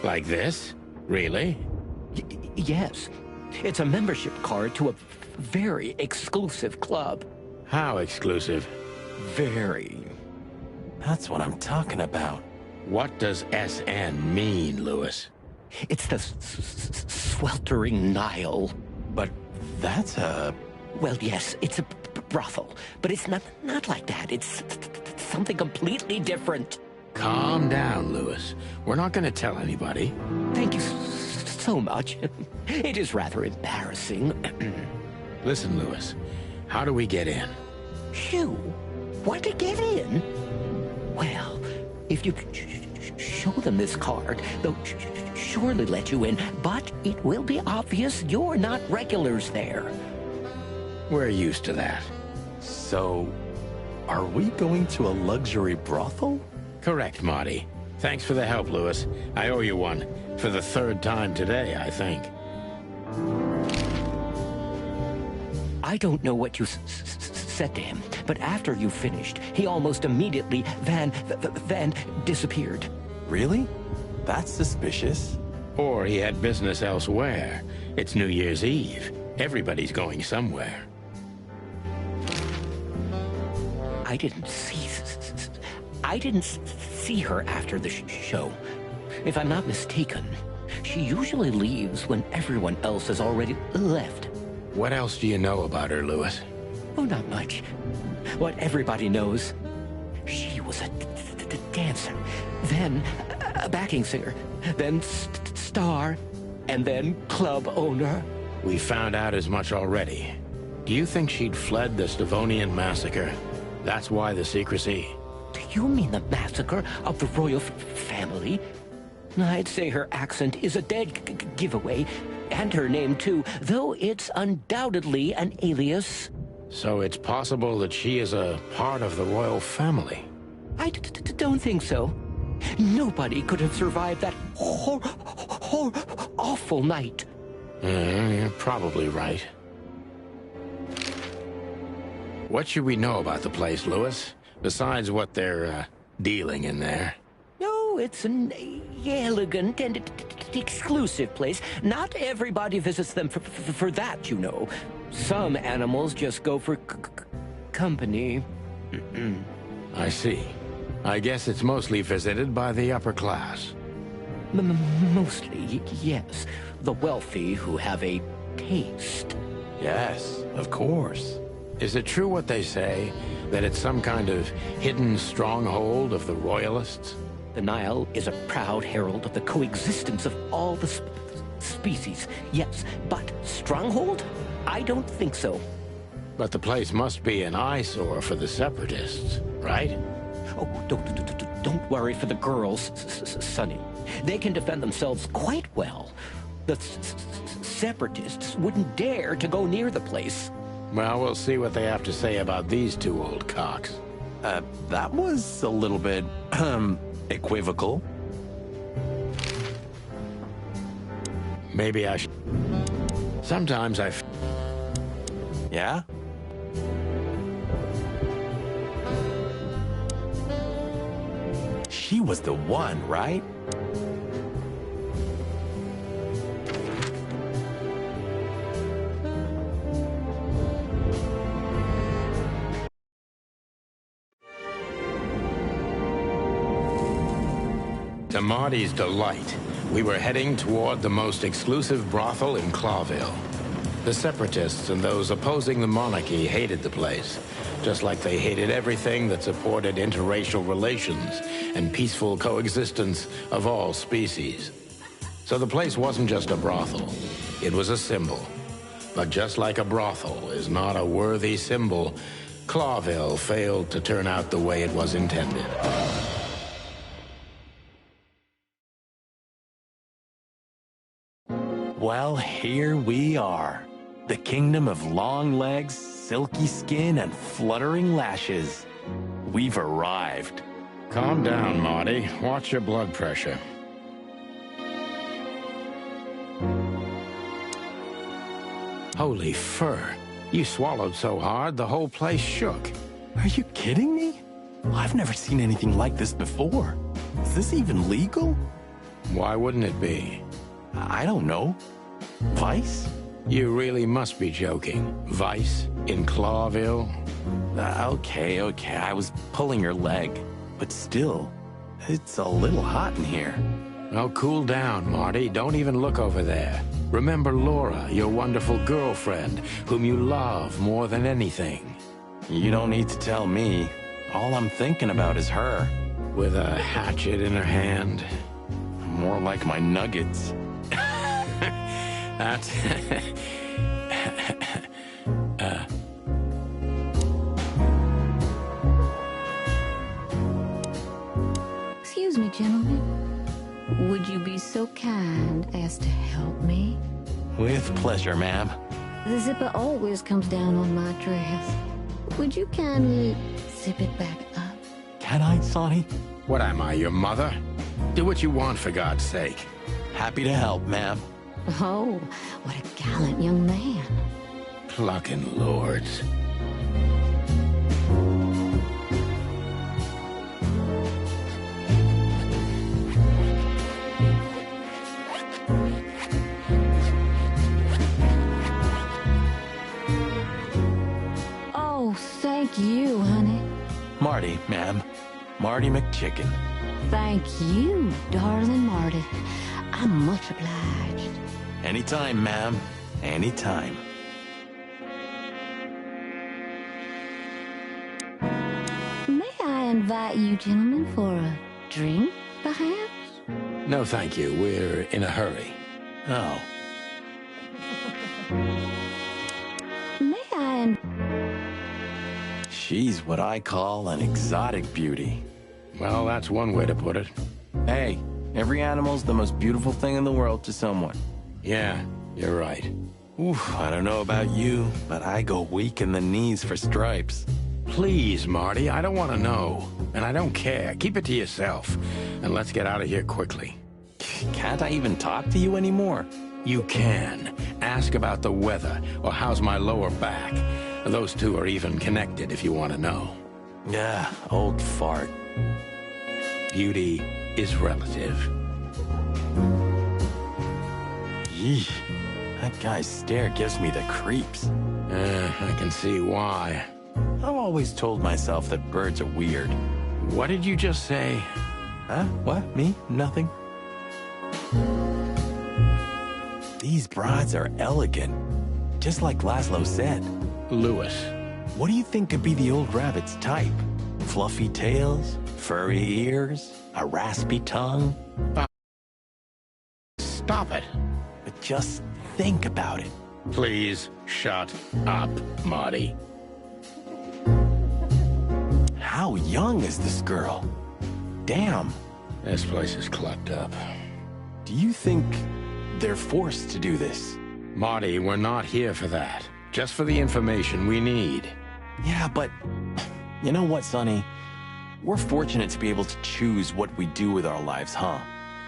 Like this? Really? Yes. It's a membership card to a very exclusive club. How exclusive? Very. That's what I'm talking about. What does SN mean, Lewis? It's the Sweltering Nile. But that's a... Well, yes, it's a brothel, but it's not like that. It's something completely different. Calm down, Lewis. We're not going to tell anybody. Thank you so much. It is rather embarrassing. Listen, Lewis, how do we get in? You want to get in? Well, if you show them this card, they'll surely let you in, but it will be obvious you're not regulars there. We're used to that. So, are we going to a luxury brothel? Correct, Marty. Thanks for the help, Lewis. I owe you one. For the third time today, I think. I don't know what you said to him, but after you finished, he almost immediately Van disappeared. Really? That's suspicious. Or he had business elsewhere. It's New Year's Eve. Everybody's going somewhere. I didn't see her after the show. If I'm not mistaken, she usually leaves when everyone else has already left. What else do you know about her, Louis? Oh, not much. What everybody knows. She was a dancer, then a backing singer, then star, and then club owner. We found out as much already. Do you think she'd fled the Stavonian massacre? That's why the secrecy? Do you mean the massacre of the royal family? I'd say her accent is a dead giveaway, and her name too, though it's undoubtedly an alias. So it's possible that she is a part of the royal family? I don't think so. Nobody could have survived that awful night. You're probably right. What should we know about the place, Louis? Besides what they're dealing in there? No, it's an elegant and exclusive place. Not everybody visits them for that, you know. Some animals just go for company. I see. I guess it's mostly visited by the upper class. Mostly, yes. The wealthy who have a taste. Yes, of course. Is it true what they say, that it's some kind of hidden stronghold of the royalists? The Nile is a proud herald of the coexistence of all the species, yes. But stronghold? I don't think so. But the place must be an eyesore for the separatists, right? Oh, don't worry for the girls, Sonny. They can defend themselves quite well. The separatists wouldn't dare to go near the place. Well, we'll see what they have to say about these two old cocks. That was a little bit, equivocal. Maybe I should... Sometimes Yeah? She was the one, right? To Marty's delight, we were heading toward the most exclusive brothel in Clawville. The separatists and those opposing the monarchy hated the place, just like they hated everything that supported interracial relations and peaceful coexistence of all species. So the place wasn't just a brothel, it was a symbol. But just like a brothel is not a worthy symbol, Clawville failed to turn out the way it was intended. Well, here we are. The kingdom of long legs, silky skin, and fluttering lashes. We've arrived. Calm down, Marty. Watch your blood pressure. Holy fur. You swallowed so hard, the whole place shook. Are you kidding me? I've never seen anything like this before. Is this even legal? Why wouldn't it be? I don't know. Vice? You really must be joking. Vice in Clawville? Okay, I was pulling your leg. But still, it's a little hot in here. Well, cool down, Marty. Don't even look over there. Remember Laura, your wonderful girlfriend, whom you love more than anything. You don't need to tell me. All I'm thinking about is her. With a hatchet in her hand. More like my nuggets. That's... Excuse me, gentlemen. Would you be so kind as to help me? With pleasure, ma'am. The zipper always comes down on my dress. Would you kindly zip it back up? Can I, Sonny? What am I, your mother? Do what you want, for God's sake. Happy to help, ma'am. Oh, what a gallant young man. Clucking lords. Oh, thank you, honey. ma'am. Marty McChicken. Thank you, darling Marty. I'm much obliged. Anytime, ma'am. Anytime. May I invite you gentlemen for a drink, perhaps? No, thank you. We're in a hurry. Oh. May I... She's what I call an exotic beauty. Well, that's one way to put it. Hey, every animal's the most beautiful thing in the world to someone. Yeah, you're right. Oof, I don't know about you, but I go weak in the knees for Stripes. Please, Marty, I don't want to know. And I don't care. Keep it to yourself. And let's get out of here quickly. Can't I even talk to you anymore? You can. Ask about the weather, or how's my lower back. Those two are even connected if you want to know. Yeah, old fart. Beauty is relative. Yeesh. That guy's stare gives me the creeps. I can see why. I've always told myself that birds are weird. What did you just say? Huh? What? Me? Nothing. These broads are elegant, just like Laszlo said. Lewis. What do you think could be the old rabbit's type? Fluffy tails? Furry ears? A raspy tongue? Stop it. But just think about it. Please shut up, Marty. How young is this girl? Damn. This place is clucked up. Do you think they're forced to do this? Marty, we're not here for that. Just for the information we need. Yeah, but you know what, Sonny? We're fortunate to be able to choose what we do with our lives, huh?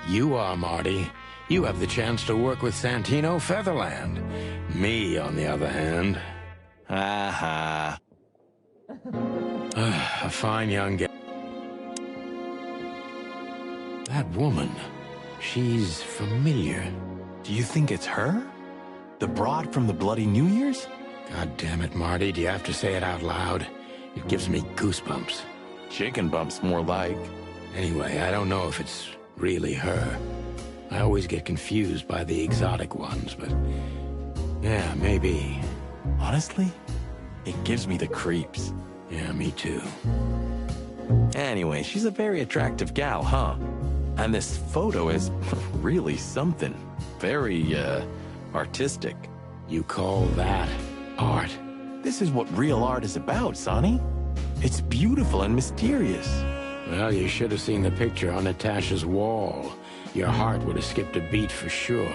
You are, Marty. You have the chance to work with Santino Featherland. Me, on the other hand. Aha. A fine young gal. That woman, she's familiar. Do you think it's her? The broad from the Bloody New Year's? God damn it, Marty, do you have to say it out loud? It gives me goosebumps. Chicken bumps, more like. Anyway, I don't know if it's really her. I always get confused by the exotic ones, but... yeah, maybe. Honestly, it gives me the creeps. Yeah, me too. Anyway, she's a very attractive gal, huh? And this photo is really something. Very, artistic. You call that art? This is what real art is about, Sonny. It's beautiful and mysterious. Well, you should have seen the picture on Natasha's wall. Your heart would have skipped a beat for sure.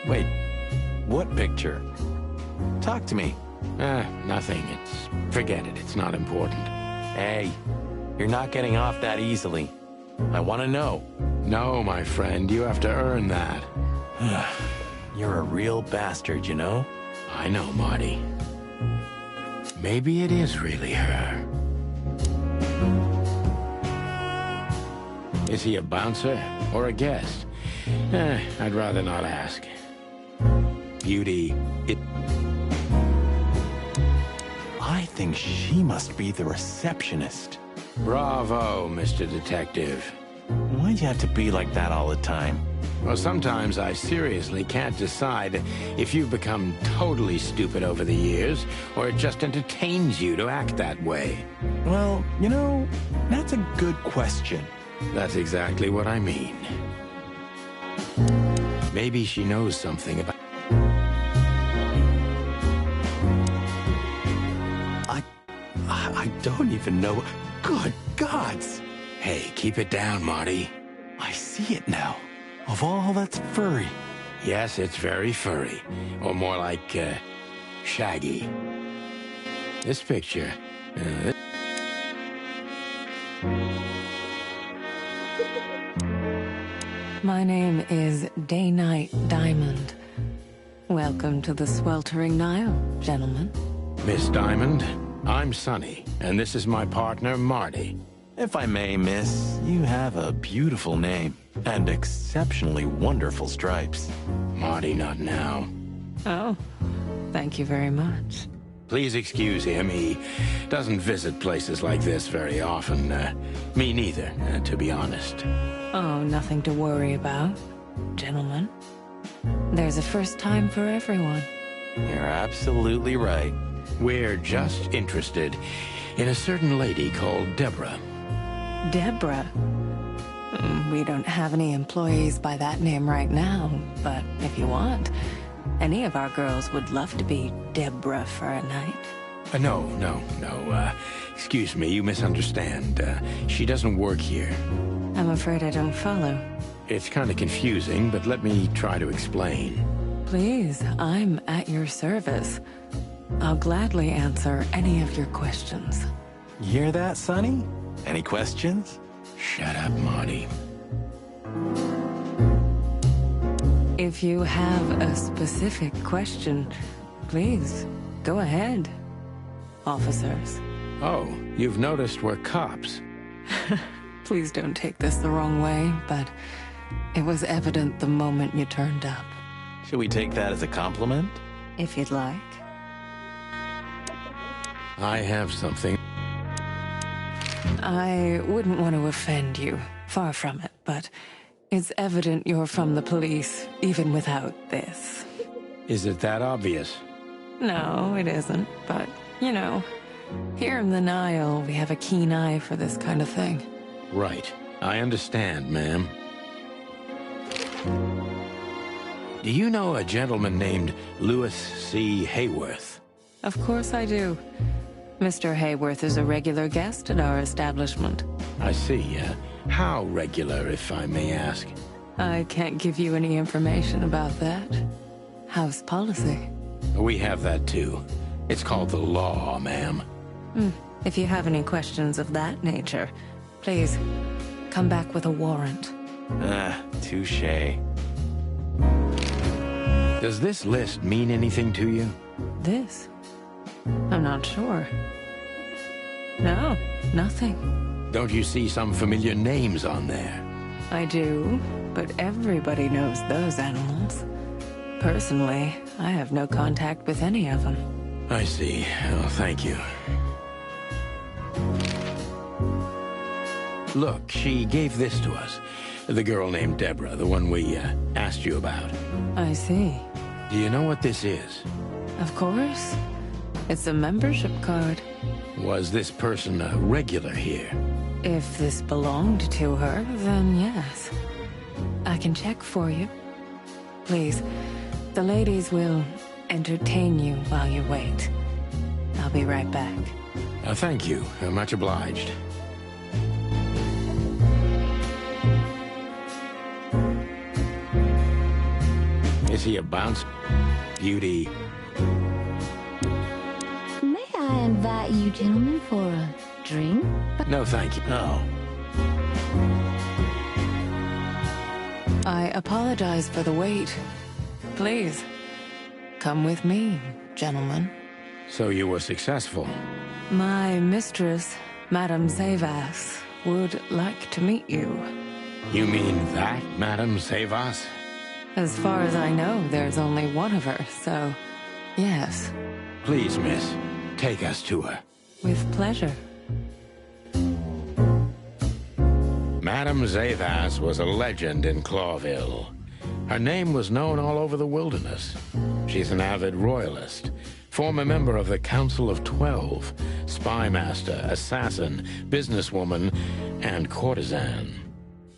Wait, what picture? Talk to me. Nothing. Forget it. It's not important. Hey, you're not getting off that easily. I want to know. No, my friend. You have to earn that. You're a real bastard, you know? I know, Marty. Maybe it is really her. Is he a bouncer or a guest? I'd rather not ask. Beauty, I think she must be the receptionist. Bravo, Mr. Detective. Why'd you have to be like that all the time? Well, sometimes I seriously can't decide if you've become totally stupid over the years, or it just entertains you to act that way. Well, you know, that's a good question. That's exactly what I mean. Maybe she knows something about... I don't even know. Good gods! Hey, keep it down, Marty. I see it now. Of all that's furry. Yes, it's very furry. Or more like, shaggy. This picture... My name is Day-Night Diamond. Welcome to the Sweltering Nile, gentlemen. Miss Diamond, I'm Sonny, and this is my partner, Marty. If I may, miss, you have a beautiful name and exceptionally wonderful stripes. Marty, not now. Oh, thank you very much. Please excuse him. He doesn't visit places like this very often. Me neither, to be honest. Oh, nothing to worry about, gentlemen. There's a first time for everyone. You're absolutely right. We're just interested in a certain lady called Deborah. Deborah? We don't have any employees by that name right now, but if you want, any of our girls would love to be Deborah for a night. No. Excuse me, you misunderstand. She doesn't work here. I'm afraid I don't follow. It's kind of confusing, but let me try to explain. Please, I'm at your service. I'll gladly answer any of your questions. You hear that, Sonny? Any questions? Shut up, Marty. If you have a specific question, please, go ahead, officers. Oh, you've noticed we're cops. Please don't take this the wrong way, but it was evident the moment you turned up. Should we take that as a compliment? If you'd like. I have something. I wouldn't want to offend you, far from it, but it's evident you're from the police, even without this. Is it that obvious? No, it isn't, but, you know, here in the Nile, we have a keen eye for this kind of thing. Right. I understand, ma'am. Do you know a gentleman named Louis C. Hayworth? Of course I do. Mr. Hayworth is a regular guest at our establishment. I see. How regular, if I may ask? I can't give you any information about that. House policy. We have that too. It's called the law, ma'am. If you have any questions of that nature, please, come back with a warrant. Touché. Does this list mean anything to you? This? I'm not sure. No, nothing. Don't you see some familiar names on there? I do, but everybody knows those animals. Personally, I have no contact with any of them. I see. Oh, thank you. Look, she gave this to us. The girl named Deborah, the one we asked you about. I see. Do you know what this is? Of course. It's a membership card. Was this person a regular here? If this belonged to her, then yes. I can check for you. Please, the ladies will entertain you while you wait. I'll be right back. Thank you. Much obliged. Is he a bounce? Beauty. May I invite you gentlemen for a drink? No, thank you. Oh. I apologize for the wait. Please, come with me, gentlemen. So you were successful. My mistress, Madame Zavas, would like to meet you. You mean that, Madame Zavas? As far as I know, there's only one of her, so yes. Please, miss, take us to her. With pleasure. Madame Zavas was a legend in Clawville. Her name was known all over the wilderness. She's an avid royalist, former member of the Council of 12, spy master, assassin, businesswoman, and courtesan.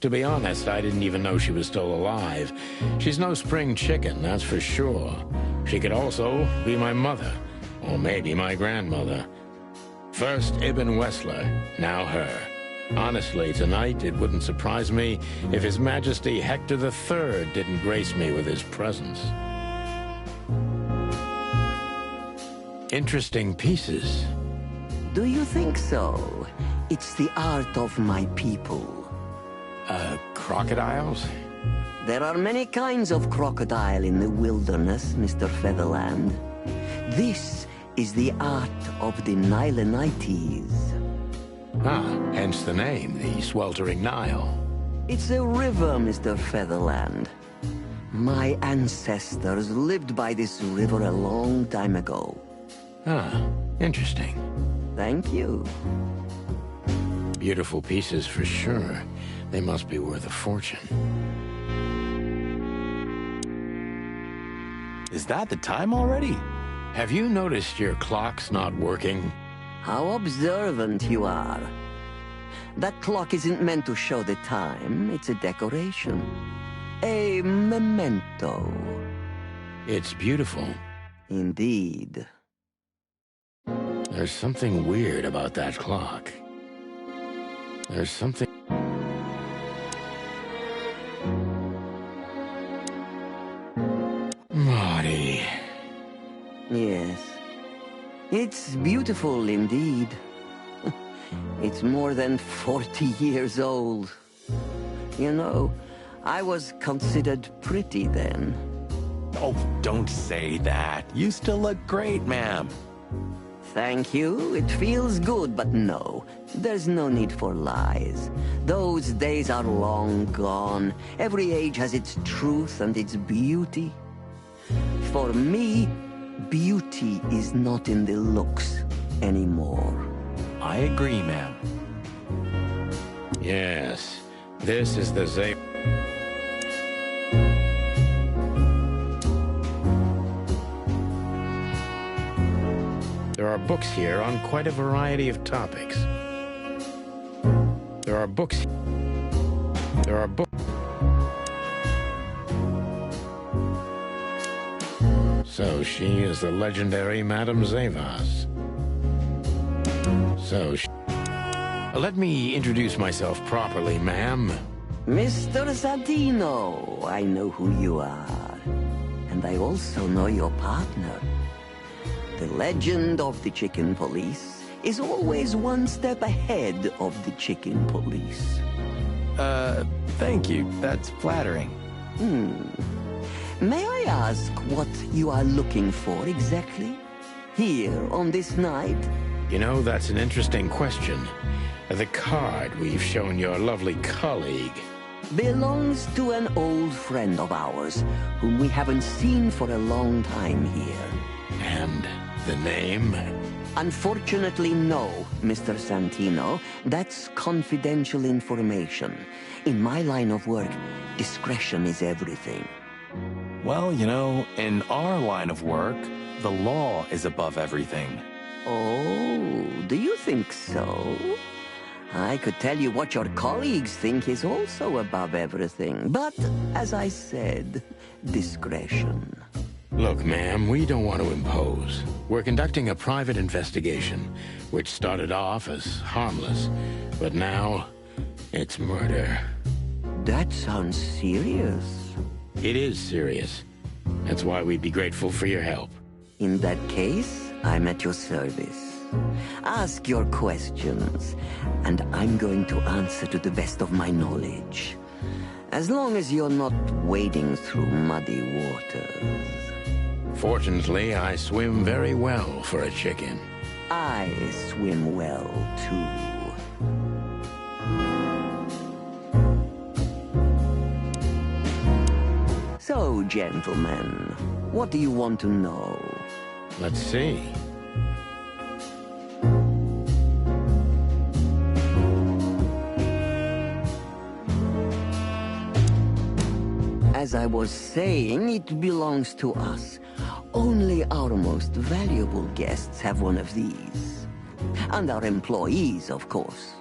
To be honest, I didn't even know she was still alive. She's no spring chicken, that's for sure. She could also be my mother, or maybe my grandmother. First Ibn Wessler, now her. Honestly, tonight it wouldn't surprise me if His Majesty Hector III didn't grace me with his presence. Interesting pieces. Do you think so? It's the art of my people. Crocodiles? There are many kinds of crocodile in the wilderness, Mr. Featherland. This is the art of the Nilenites. Hence the name, the Sweltering Nile. It's a river, Mr. Featherland. My ancestors lived by this river a long time ago. Ah, interesting. Thank you. Beautiful pieces for sure. They must be worth a fortune. Is that the time already? Have you noticed your clock's not working? How observant you are. That clock isn't meant to show the time. It's a decoration. A memento. It's beautiful. Indeed. There's something weird about that clock. There's something... Marty. Yes. It's beautiful indeed. It's more than 40 years old. You know, I was considered pretty then. Oh, don't say that. You still look great, ma'am. Thank you. It feels good, but no. There's no need for lies. Those days are long gone. Every age has its truth and its beauty. For me, beauty is not in the looks anymore. I agree, ma'am. Yes, this is the Zay... There are books here on quite a variety of topics. There are books... There are books... So she is the legendary Madame Zavas. So she... Let me introduce myself properly, ma'am. Mr. Santino, I know who you are. And I also know your partner. The legend of the Chicken Police is always one step ahead of the Chicken Police. Thank you. That's flattering. May I ask what you are looking for exactly? Here, on this night? You know, that's an interesting question. The card we've shown your lovely colleague belongs to an old friend of ours, whom we haven't seen for a long time here. And the name? Unfortunately, no, Mr. Santino. That's confidential information. In my line of work, discretion is everything. Well, you know, in our line of work, the law is above everything. Oh, do you think so? I could tell you what your colleagues think is also above everything. But, as I said, discretion. Look, ma'am, we don't want to impose. We're conducting a private investigation, which started off as harmless, but now it's murder. That sounds serious. It is serious. That's why we'd be grateful for your help. In that case, I'm at your service. Ask your questions, and I'm going to answer to the best of my knowledge. As long as you're not wading through muddy waters. Fortunately, I swim very well for a chicken. I swim well, too. So, gentlemen, what do you want to know? Let's see. As I was saying, it belongs to us. Only our most valuable guests have one of these. And our employees, of course.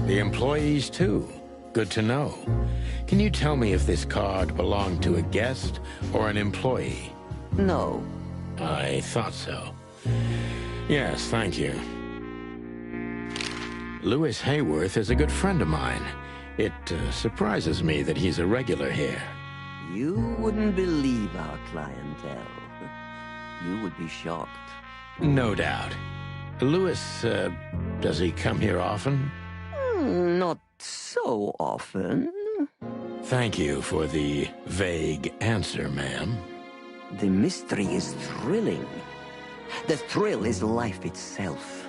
The employees, too. Good to know. Can you tell me if this card belonged to a guest or an employee? No. I thought so. Yes, thank you. Louis Hayworth is a good friend of mine. It surprises me that he's a regular here. You wouldn't believe our clientele. You would be shocked. No doubt. Louis, does he come here often? Not so often. Thank you for the vague answer, ma'am. The mystery is thrilling. The thrill is life itself.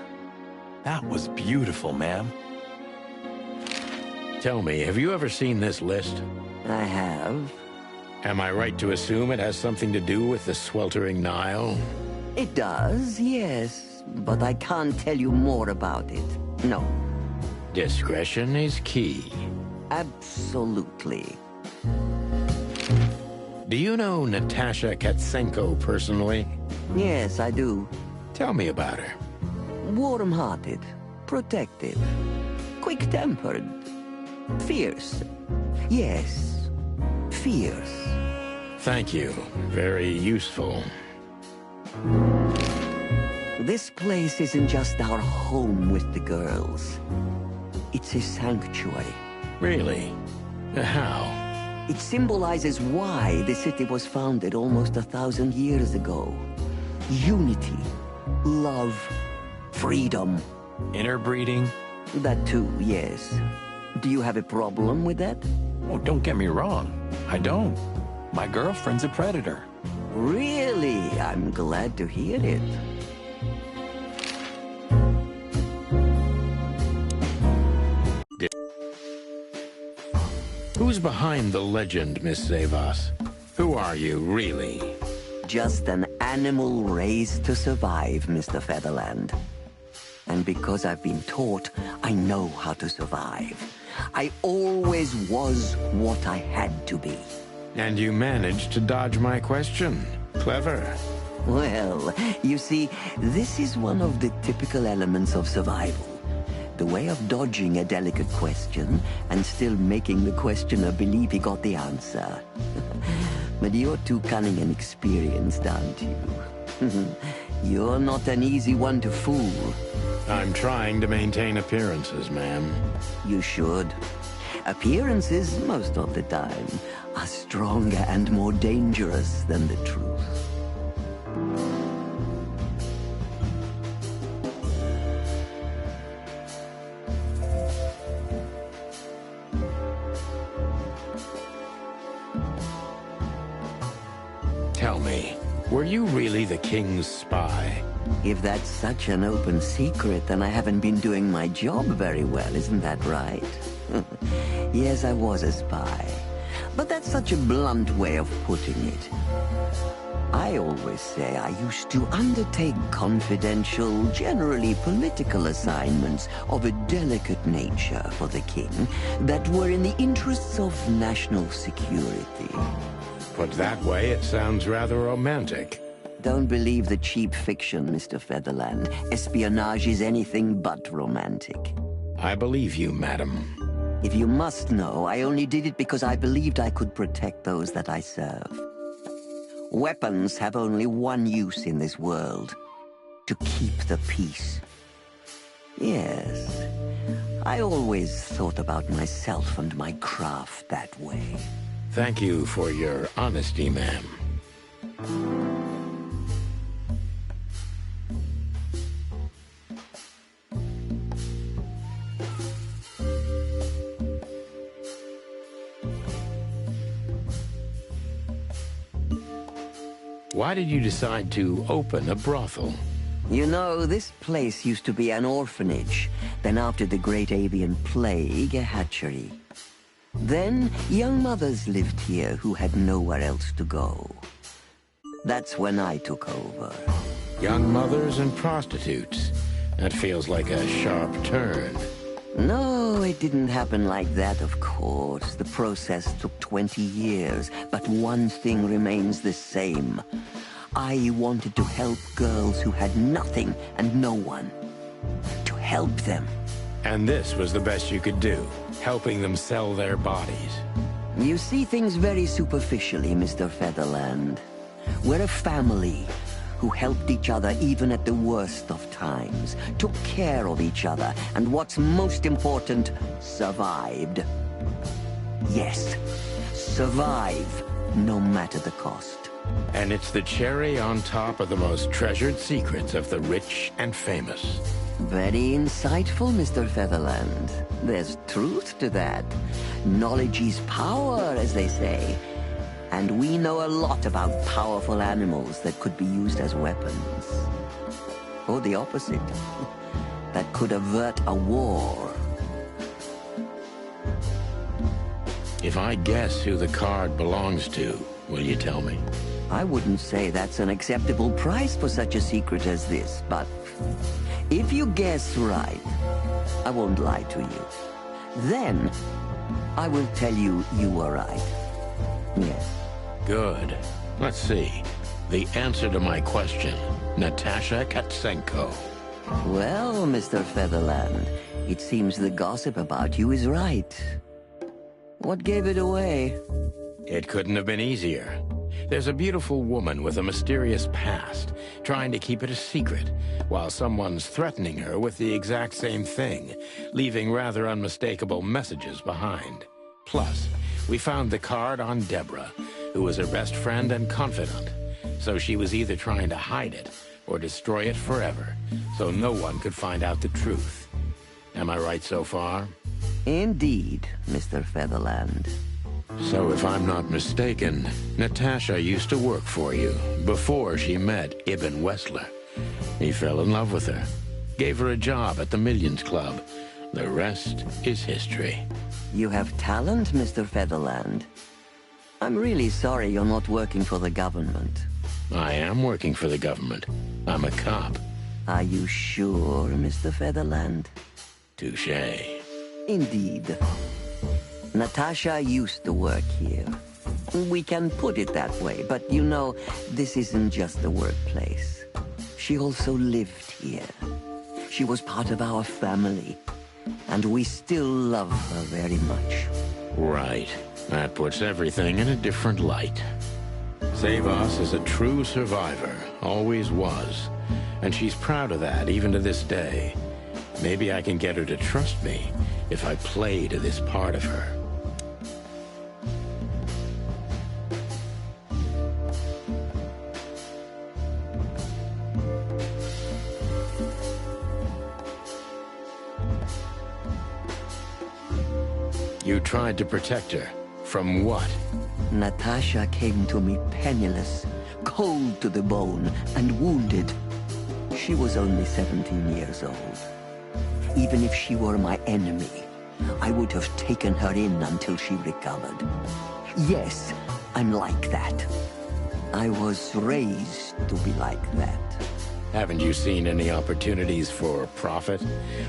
That was beautiful, ma'am. Tell me, have you ever seen this list? I have. Am I right to assume it has something to do with the sweltering Nile? It does, yes. but I can't tell you more about it. No. Discretion is key. Absolutely. Do you know Natasha Katsenko personally? Yes, I do. Tell me about her. Warm-hearted, protective, quick-tempered, fierce. Yes, fierce. Thank you. Very useful. This place isn't just our home with the girls. It's a sanctuary. Really? How? It symbolizes why the city was founded almost 1,000 years ago. Unity, love, freedom. Interbreeding? That too, yes. Do you have a problem with that? Oh, don't get me wrong. I don't. My girlfriend's a predator. Really? I'm glad to hear it. Who's behind the legend, Miss Zavas? Who are you, really? Just an animal raised to survive, Mr. Featherland. And because I've been taught, I know how to survive. I always was what I had to be. And you managed to dodge my question. Clever. Well, you see, this is one of the typical elements of survival. The way of dodging a delicate question and still making the questioner believe he got the answer. But you're too cunning and experienced, aren't you? You're not an easy one to fool. I'm trying to maintain appearances, ma'am. You should. Appearances, most of the time, are stronger and more dangerous than the truth. Tell me, were you really the king's spy? If that's such an open secret, then I haven't been doing my job very well, isn't that right? Yes, I was a spy. But that's such a blunt way of putting it. I always say I used to undertake confidential, generally political assignments of a delicate nature for the king that were in the interests of national security. Put that way, it sounds rather romantic. Don't believe the cheap fiction, Mr. Featherland. Espionage is anything but romantic. I believe you, madam. If you must know, I only did it because I believed I could protect those that I serve. Weapons have only one use in this world: to keep the peace. Yes, I always thought about myself and my craft that way. Thank you for your honesty, ma'am. Why did you decide to open a brothel? You know, this place used to be an orphanage. Then after the Great Avian Plague, a hatchery. Then, young mothers lived here who had nowhere else to go. That's when I took over. Young mothers and prostitutes. That feels like a sharp turn. No, it didn't happen like that, of course. The process took 20 years, but one thing remains the same. I wanted to help girls who had nothing and no one. To help them. And this was the best you could do, helping them sell their bodies. You see things very superficially, Mr. Featherland. We're a family who helped each other even at the worst of times, took care of each other, and what's most important, survived. Yes, survive, no matter the cost. And it's the cherry on top of the most treasured secrets of the rich and famous. Very insightful, Mr. Featherland. There's truth to that. Knowledge is power, as they say. And we know a lot about powerful animals that could be used as weapons. Or the opposite. That could avert a war. If I guess who the card belongs to, will you tell me? I wouldn't say that's an acceptable price for such a secret as this, but if you guess right, I won't lie to you. Then, I will tell you you were right. Yes. Good. Let's see. The answer to my question. Natasha Katsenko. Well, Mr. Featherland, it seems the gossip about you is right. What gave it away? It couldn't have been easier. There's a beautiful woman with a mysterious past, trying to keep it a secret, while someone's threatening her with the exact same thing, leaving rather unmistakable messages behind. Plus, we found the card on Deborah, who was her best friend and confidant, so she was either trying to hide it or destroy it forever, so no one could find out the truth. Am I right so far? Indeed, Mr. Featherland. So if I'm not mistaken, Natasha used to work for you before she met Ibn Wessler. He fell in love with her, gave her a job at the Millions Club. The rest is history. You have talent, Mr. Featherland. I'm really sorry you're not working for the government. I am working for the government. I'm a cop. Are you sure, Mr. Featherland? Touché. Indeed. Natasha used to work here. We can put it that way, but you know, this isn't just a workplace. She also lived here. She was part of our family, and we still love her very much. Right. That puts everything in a different light. Savas is a true survivor, always was. And she's proud of that, even to this day. Maybe I can get her to trust me if I play to this part of her. You tried to protect her. From what? Natasha came to me penniless, cold to the bone, and wounded. She was only 17 years old. Even if she were my enemy, I would have taken her in until she recovered. Yes, I'm like that. I was raised to be like that. Haven't you seen any opportunities for profit?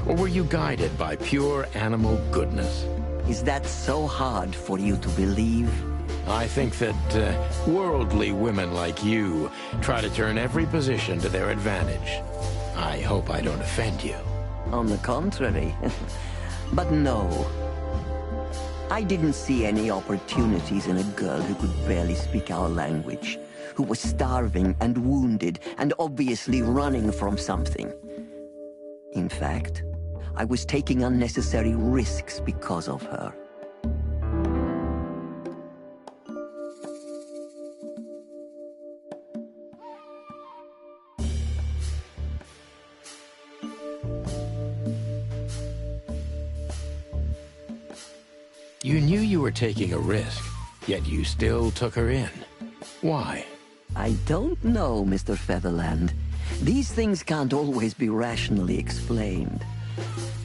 Or were you guided by pure animal goodness? Is that so hard for you to believe? I think that worldly women like you try to turn every position to their advantage. I hope I don't offend you. On the contrary. But no. I didn't see any opportunities in a girl who could barely speak our language, who was starving and wounded and obviously running from something. In fact, I was taking unnecessary risks because of her. You knew you were taking a risk, yet you still took her in. Why? I don't know, Mr. Featherland. These things can't always be rationally explained.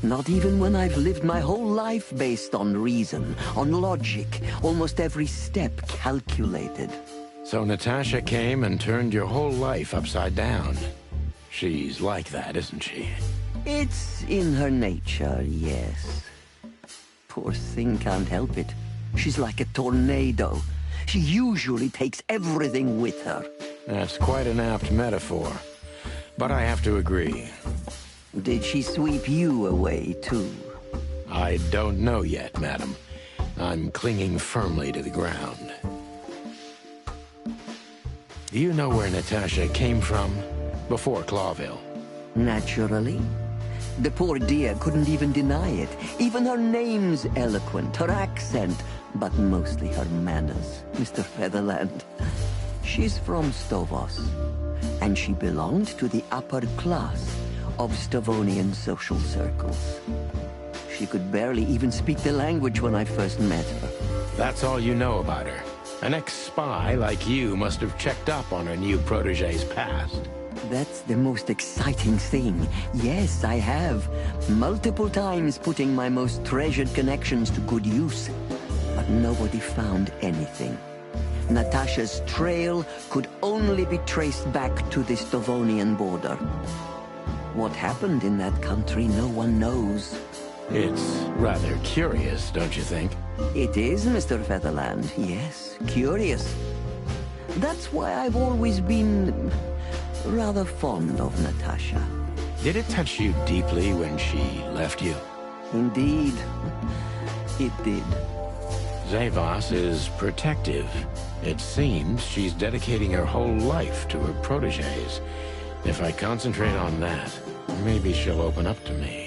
Not even when I've lived my whole life based on reason, on logic, almost every step calculated. So Natasha came and turned your whole life upside down. She's like that, isn't she? It's in her nature, yes. Poor thing can't help it. She's like a tornado. She usually takes everything with her. That's quite an apt metaphor. But I have to agree. Did she sweep you away, too? I don't know yet, madam. I'm clinging firmly to the ground. Do you know where Natasha came from? Before Clawville? Naturally. The poor dear couldn't even deny it. Even her name's eloquent, her accent, but mostly her manners, Mr. Featherland. She's from Stovos, and she belonged to the upper class of Stavonian social circles. She could barely even speak the language when I first met her. That's all you know about her. An ex-spy like you must have checked up on her new protege's past. That's the most exciting thing. Yes, I have. Multiple times putting my most treasured connections to good use. But nobody found anything. Natasha's trail could only be traced back to the Stovonian border. What happened in that country, no one knows. It's rather curious, don't you think? It is, Mr. Featherland, yes, curious. That's why I've always been rather fond of Natasha. Did it touch you deeply when she left you? Indeed, it did. Zavos is protective. It seems she's dedicating her whole life to her protégés. If I concentrate on that, maybe she'll open up to me.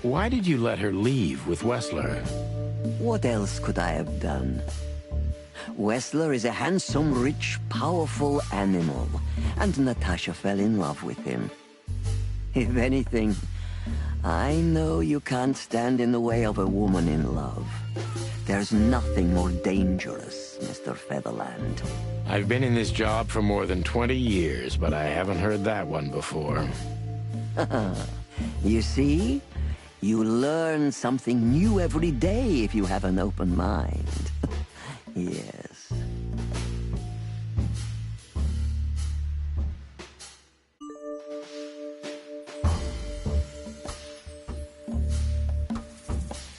Why did you let her leave with Wessler? What else could I have done? Wessler is a handsome, rich, powerful animal, and Natasha fell in love with him. If anything, I know you can't stand in the way of a woman in love. There's nothing more dangerous, Mr. Featherland. I've been in this job for more than 20 years, but I haven't heard that one before. You see? You learn something new every day if you have an open mind. Yes.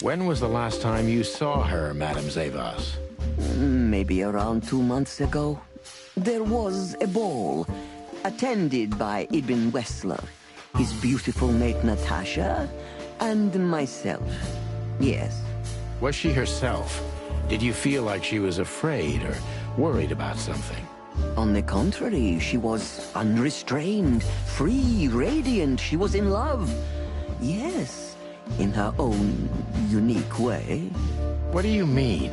When was the last time you saw her, Madame Zavos? Maybe around 2 months ago. There was a ball, attended by Ibn Wessler, his beautiful mate Natasha, and myself. Yes. Was she herself? Did you feel like she was afraid or worried about something? On the contrary, she was unrestrained, free, radiant. She was in love. Yes, in her own unique way. What do you mean?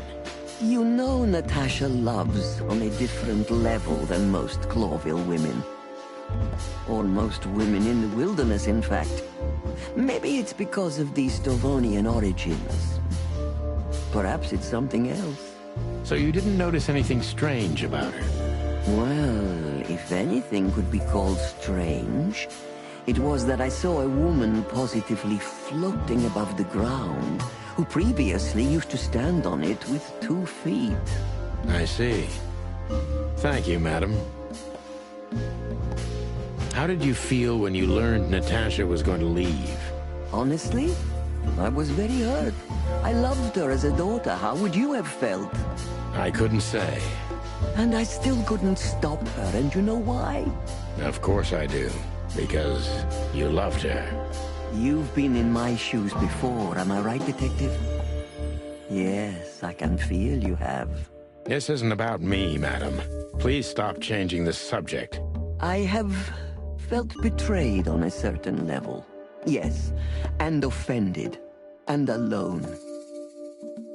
You know Natasha loves on a different level than most Clawville women. Or most women in the wilderness, in fact. Maybe it's because of the Stovonian origins. Perhaps it's something else. So you didn't notice anything strange about her? Well, if anything could be called strange, it was that I saw a woman positively floating above the ground, who previously used to stand on it with 2 feet. I see. Thank you, madam. How did you feel when you learned Natasha was going to leave? Honestly, I was very hurt. I loved her as a daughter. How would you have felt? I couldn't say. And I still couldn't stop her, and you know why? Of course I do. Because you loved her. You've been in my shoes before, am I right, Detective? Yes, I can feel you have. This isn't about me, madam. Please stop changing the subject. I have felt betrayed on a certain level. Yes, and offended, and alone.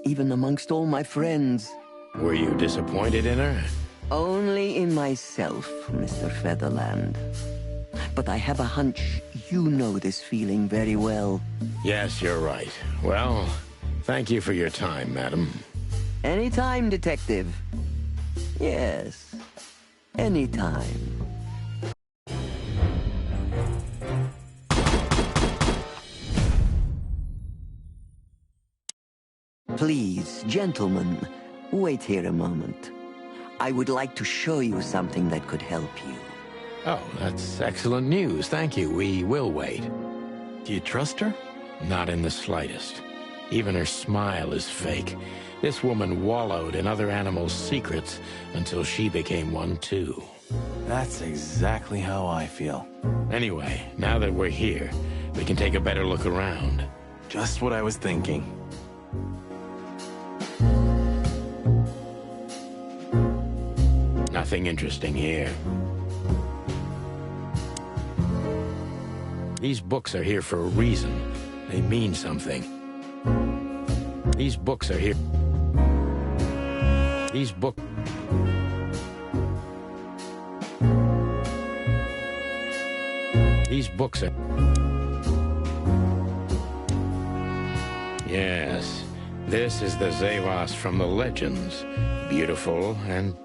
Even amongst all my friends. Were you disappointed in her? Only in myself, Mr. Featherland. But I have a hunch you know this feeling very well. Yes, you're right. Well, thank you for your time, madam. Anytime, Detective. Yes, anytime. Please, gentlemen, wait here a moment. I would like to show you something that could help you. Oh, that's excellent news. Thank you. We will wait. Do you trust her? Not in the slightest. Even her smile is fake. This woman wallowed in other animals' secrets until she became one too. That's exactly how I feel. Anyway, now that we're here, we can take a better look around. Just what I was thinking. Nothing interesting here. These books are here for a reason. They mean something. These books are here. These books... These books are... Yes, This is the Zavos from the legends. Beautiful and...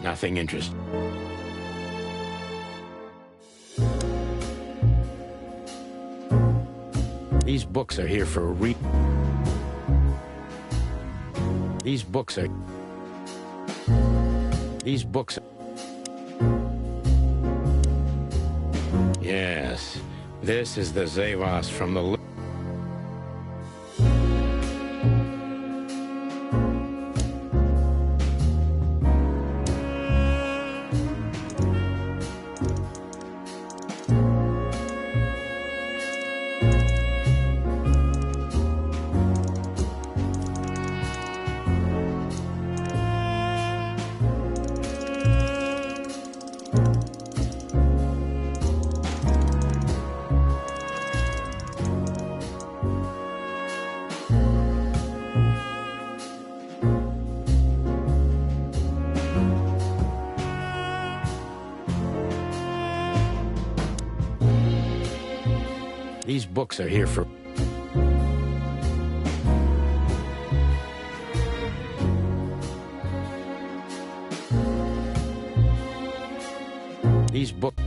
Nothing interesting. These books are here for a These books are... Yes, this is the Zavos from the... These books are here for... These books...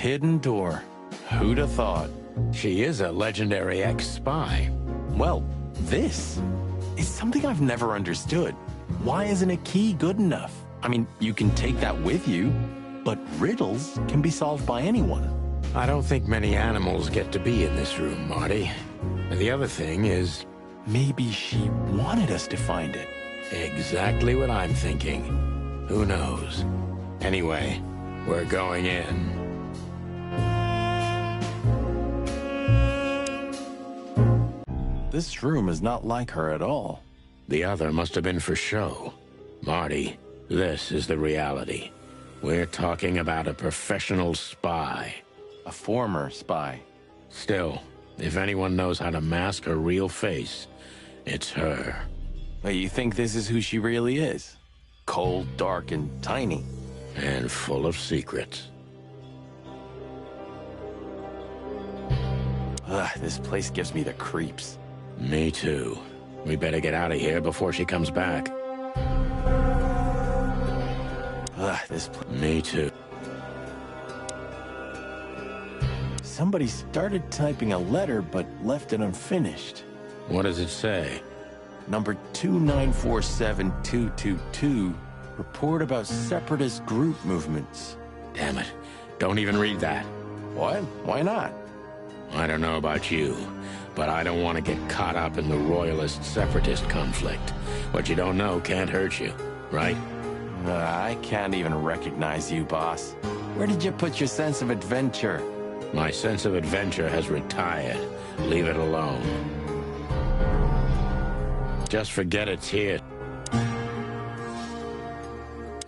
hidden door. Who'd have thought? She is a legendary ex-spy. Well, this is something I've never understood. Why isn't a key good enough? I mean, you can take that with you, but riddles can be solved by anyone. I don't think many animals get to be in this room, Marty. And the other thing is... maybe she wanted us to find it. Exactly what I'm thinking. Who knows? Anyway, we're going in. This room is not like her at all. The other must have been for show. Marty, this is the reality. We're talking about a professional spy. A former spy. Still, if anyone knows how to mask her real face, it's her. But you think this is who she really is? Cold, dark, and tiny. And full of secrets. Ugh, this place gives me the creeps. Me too. We better get out of here before she comes back. Ugh, Me too. Somebody started typing a letter but left it unfinished. What does it say? Number 2947222. Report about separatist group movements. Damn it. Don't even read that. What? Why not? I don't know about you, but I don't want to get caught up in the royalist-separatist conflict. What you don't know can't hurt you, right? I can't even recognize you, boss. Where did you put your sense of adventure? My sense of adventure has retired. Leave it alone. Just forget it's here.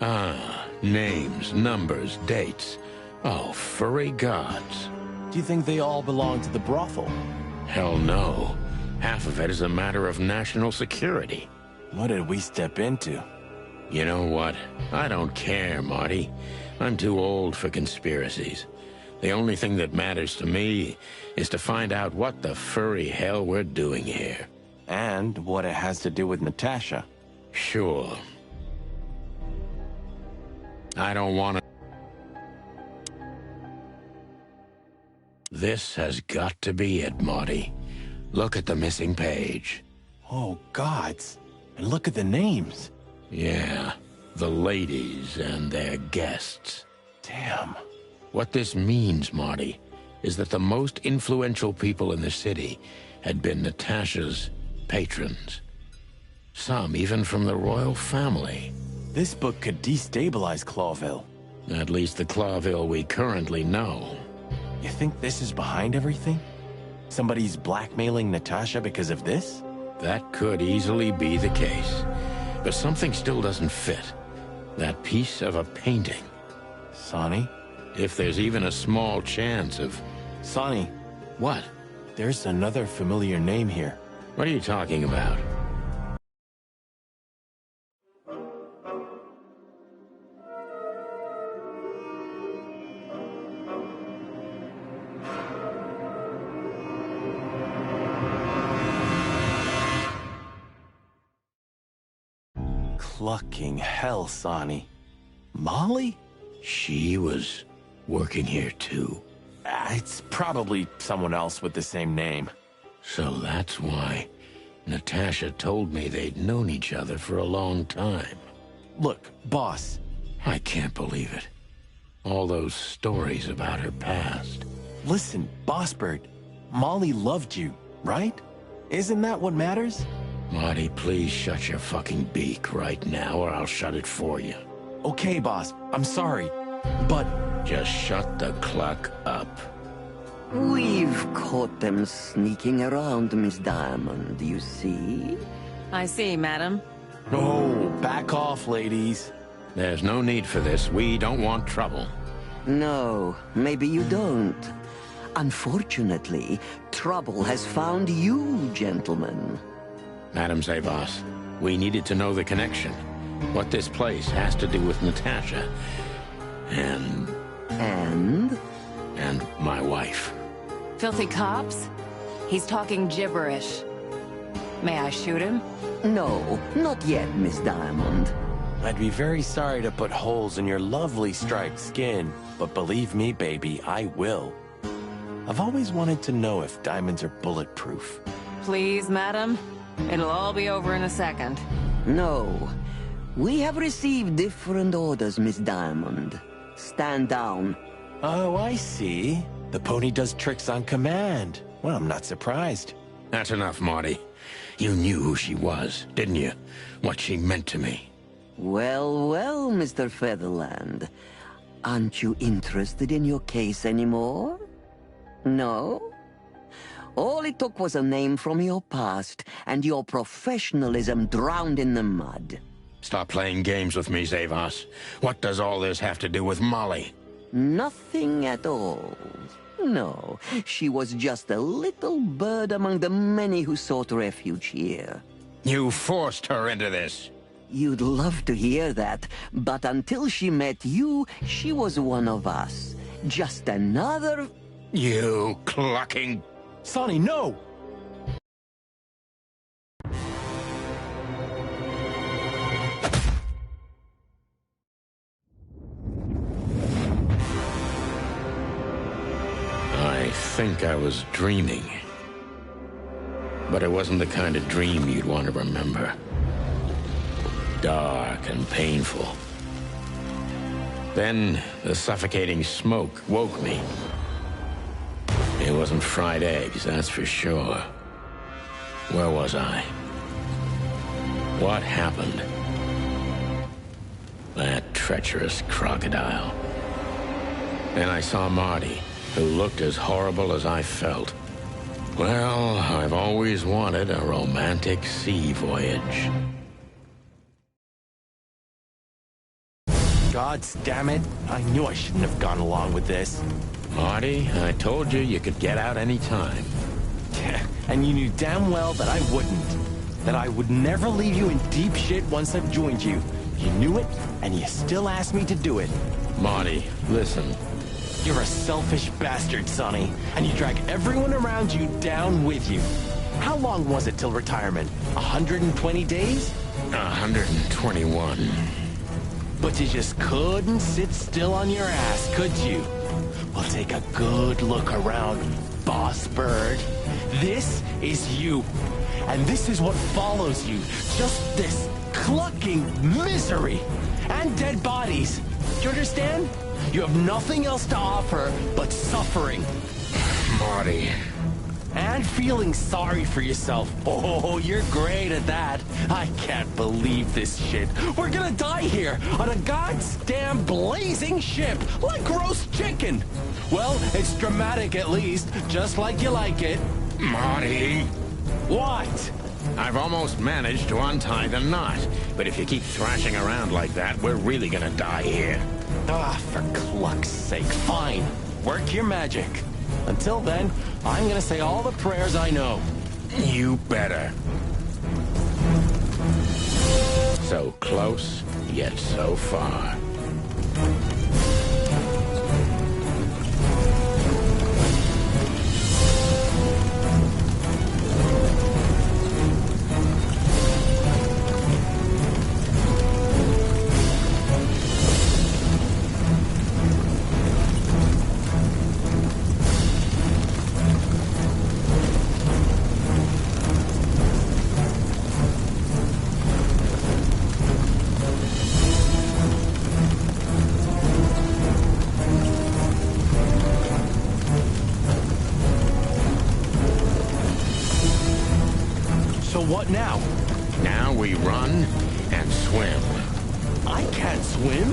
Ah, names, numbers, dates. Oh, furry gods. Do you think they all belong to the brothel? Hell no. Half of it is a matter of national security. What did we step into? You know what? I don't care, Marty. I'm too old for conspiracies. The only thing that matters to me is to find out what the furry hell we're doing here. And what it has to do with Natasha. Sure. I don't want to... This has got to be it, Marty. Look at the missing page. Oh, gods. And look at the names. Yeah, the ladies and their guests. Damn. What this means, Marty, is that the most influential people in the city had been Natasha's patrons. Some even from the royal family. This book could destabilize Clawville. At least the Clawville we currently know. You think this is behind everything? Somebody's blackmailing Natasha because of this? That could easily be the case. But something still doesn't fit. That piece of a painting. Sonny? If there's even a small chance of... Sonny. What? There's another familiar name here. What are you talking about? Clucking hell, Sonny. Molly? She was working here too. It's probably someone else with the same name. So that's why Natasha told me they'd known each other for a long time. Look, boss. I can't believe it. All those stories about her past. Listen, Boss Bird. Molly loved you, right? Isn't that what matters? Marty, please shut your fucking beak right now or I'll shut it for you. Okay, boss. I'm sorry, but... Just shut the cluck up. We've caught them sneaking around, Miss Diamond, you see? I see, madam. No, back off, ladies. There's no need for this. We don't want trouble. No, maybe you don't. Unfortunately, trouble has found you, gentlemen. Madam Zavos, we needed to know the connection. What this place has to do with Natasha. And my wife. Filthy cops? He's talking gibberish. May I shoot him? No, not yet, Miss Diamond. I'd be very sorry to put holes in your lovely striped skin, but believe me, baby, I will. I've always wanted to know if diamonds are bulletproof. Please, madam. It'll all be over in a second. No. We have received different orders, Miss Diamond. Stand down. Oh, I see. The pony does tricks on command. Well, I'm not surprised. That's enough, Marty. You knew who she was, didn't you? What she meant to me. Well, well, Mr. Featherland. Aren't you interested in your case anymore? No? All it took was a name from your past, and your professionalism drowned in the mud. Stop playing games with me, Zavos. What does all this have to do with Molly? Nothing at all. No, she was just a little bird among the many who sought refuge here. You forced her into this. You'd love to hear that, but until she met you, she was one of us. Just another... You clucking... Sonny, no! I think I was dreaming. But it wasn't the kind of dream you'd want to remember. Dark and painful. Then the suffocating smoke woke me. It wasn't fried eggs, that's for sure. Where was I? What happened? That treacherous crocodile. Then I saw Marty, who looked as horrible as I felt. Well, I've always wanted a romantic sea voyage. God damn it. I knew I shouldn't have gone along with this. Marty, I told you could get out any time. And you knew damn well that I wouldn't. That I would never leave you in deep shit once I've joined you. You knew it, and you still asked me to do it. Marty, listen. You're a selfish bastard, Sonny, and you drag everyone around you down with you. How long was it till retirement? 120 days? 121. But you just couldn't sit still on your ass, could you? Well, take a good look around, boss bird. This is you. And this is what follows you. Just this clucking misery. And dead bodies. Do you understand? You have nothing else to offer but suffering. Marty. And feeling sorry for yourself. Oh, you're great at that. I can't believe this shit. We're gonna die here on a goddamn blazing ship like roast chicken. Well, it's dramatic at least, just like you like it. Marty. What? I've almost managed to untie the knot, but if you keep thrashing around like that, we're really gonna die here. Ah, for cluck's sake, fine. Work your magic. Until then, I'm gonna say all the prayers I know. You better. So close, yet so far. What now? Now we run and swim. I can't swim.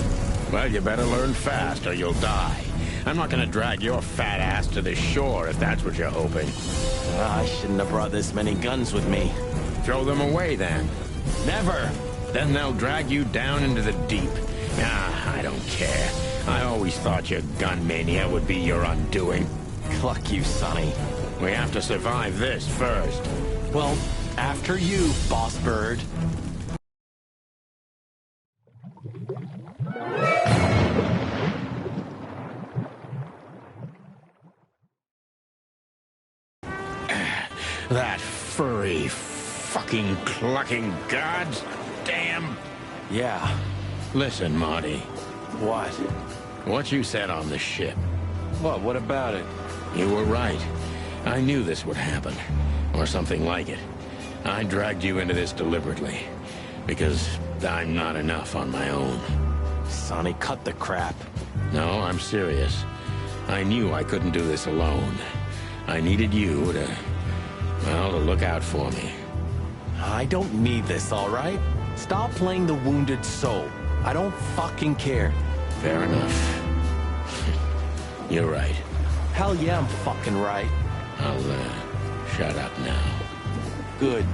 Well, you better learn fast or you'll die. I'm not gonna drag your fat ass to the shore if that's what you're hoping. I shouldn't have brought this many guns with me. Throw them away then. Never. Then they'll drag you down into the deep. I don't care. I always thought your gun mania would be your undoing. Cluck you, Sonny. We have to survive this first. Well, after you, boss bird. That furry, fucking clucking goddamn... Yeah, Listen, Marty. What? What you said on the ship. What about it? You were right. I knew this would happen. Or something like it. I dragged you into this deliberately. Because I'm not enough on my own. Sonny, cut the crap. No, I'm serious. I knew I couldn't do this alone. I needed you to... well, to look out for me. I don't need this, all right? Stop playing the wounded soul. I don't fucking care. Fair enough. You're right. Hell yeah, I'm fucking right. I'll, shut up now. Good.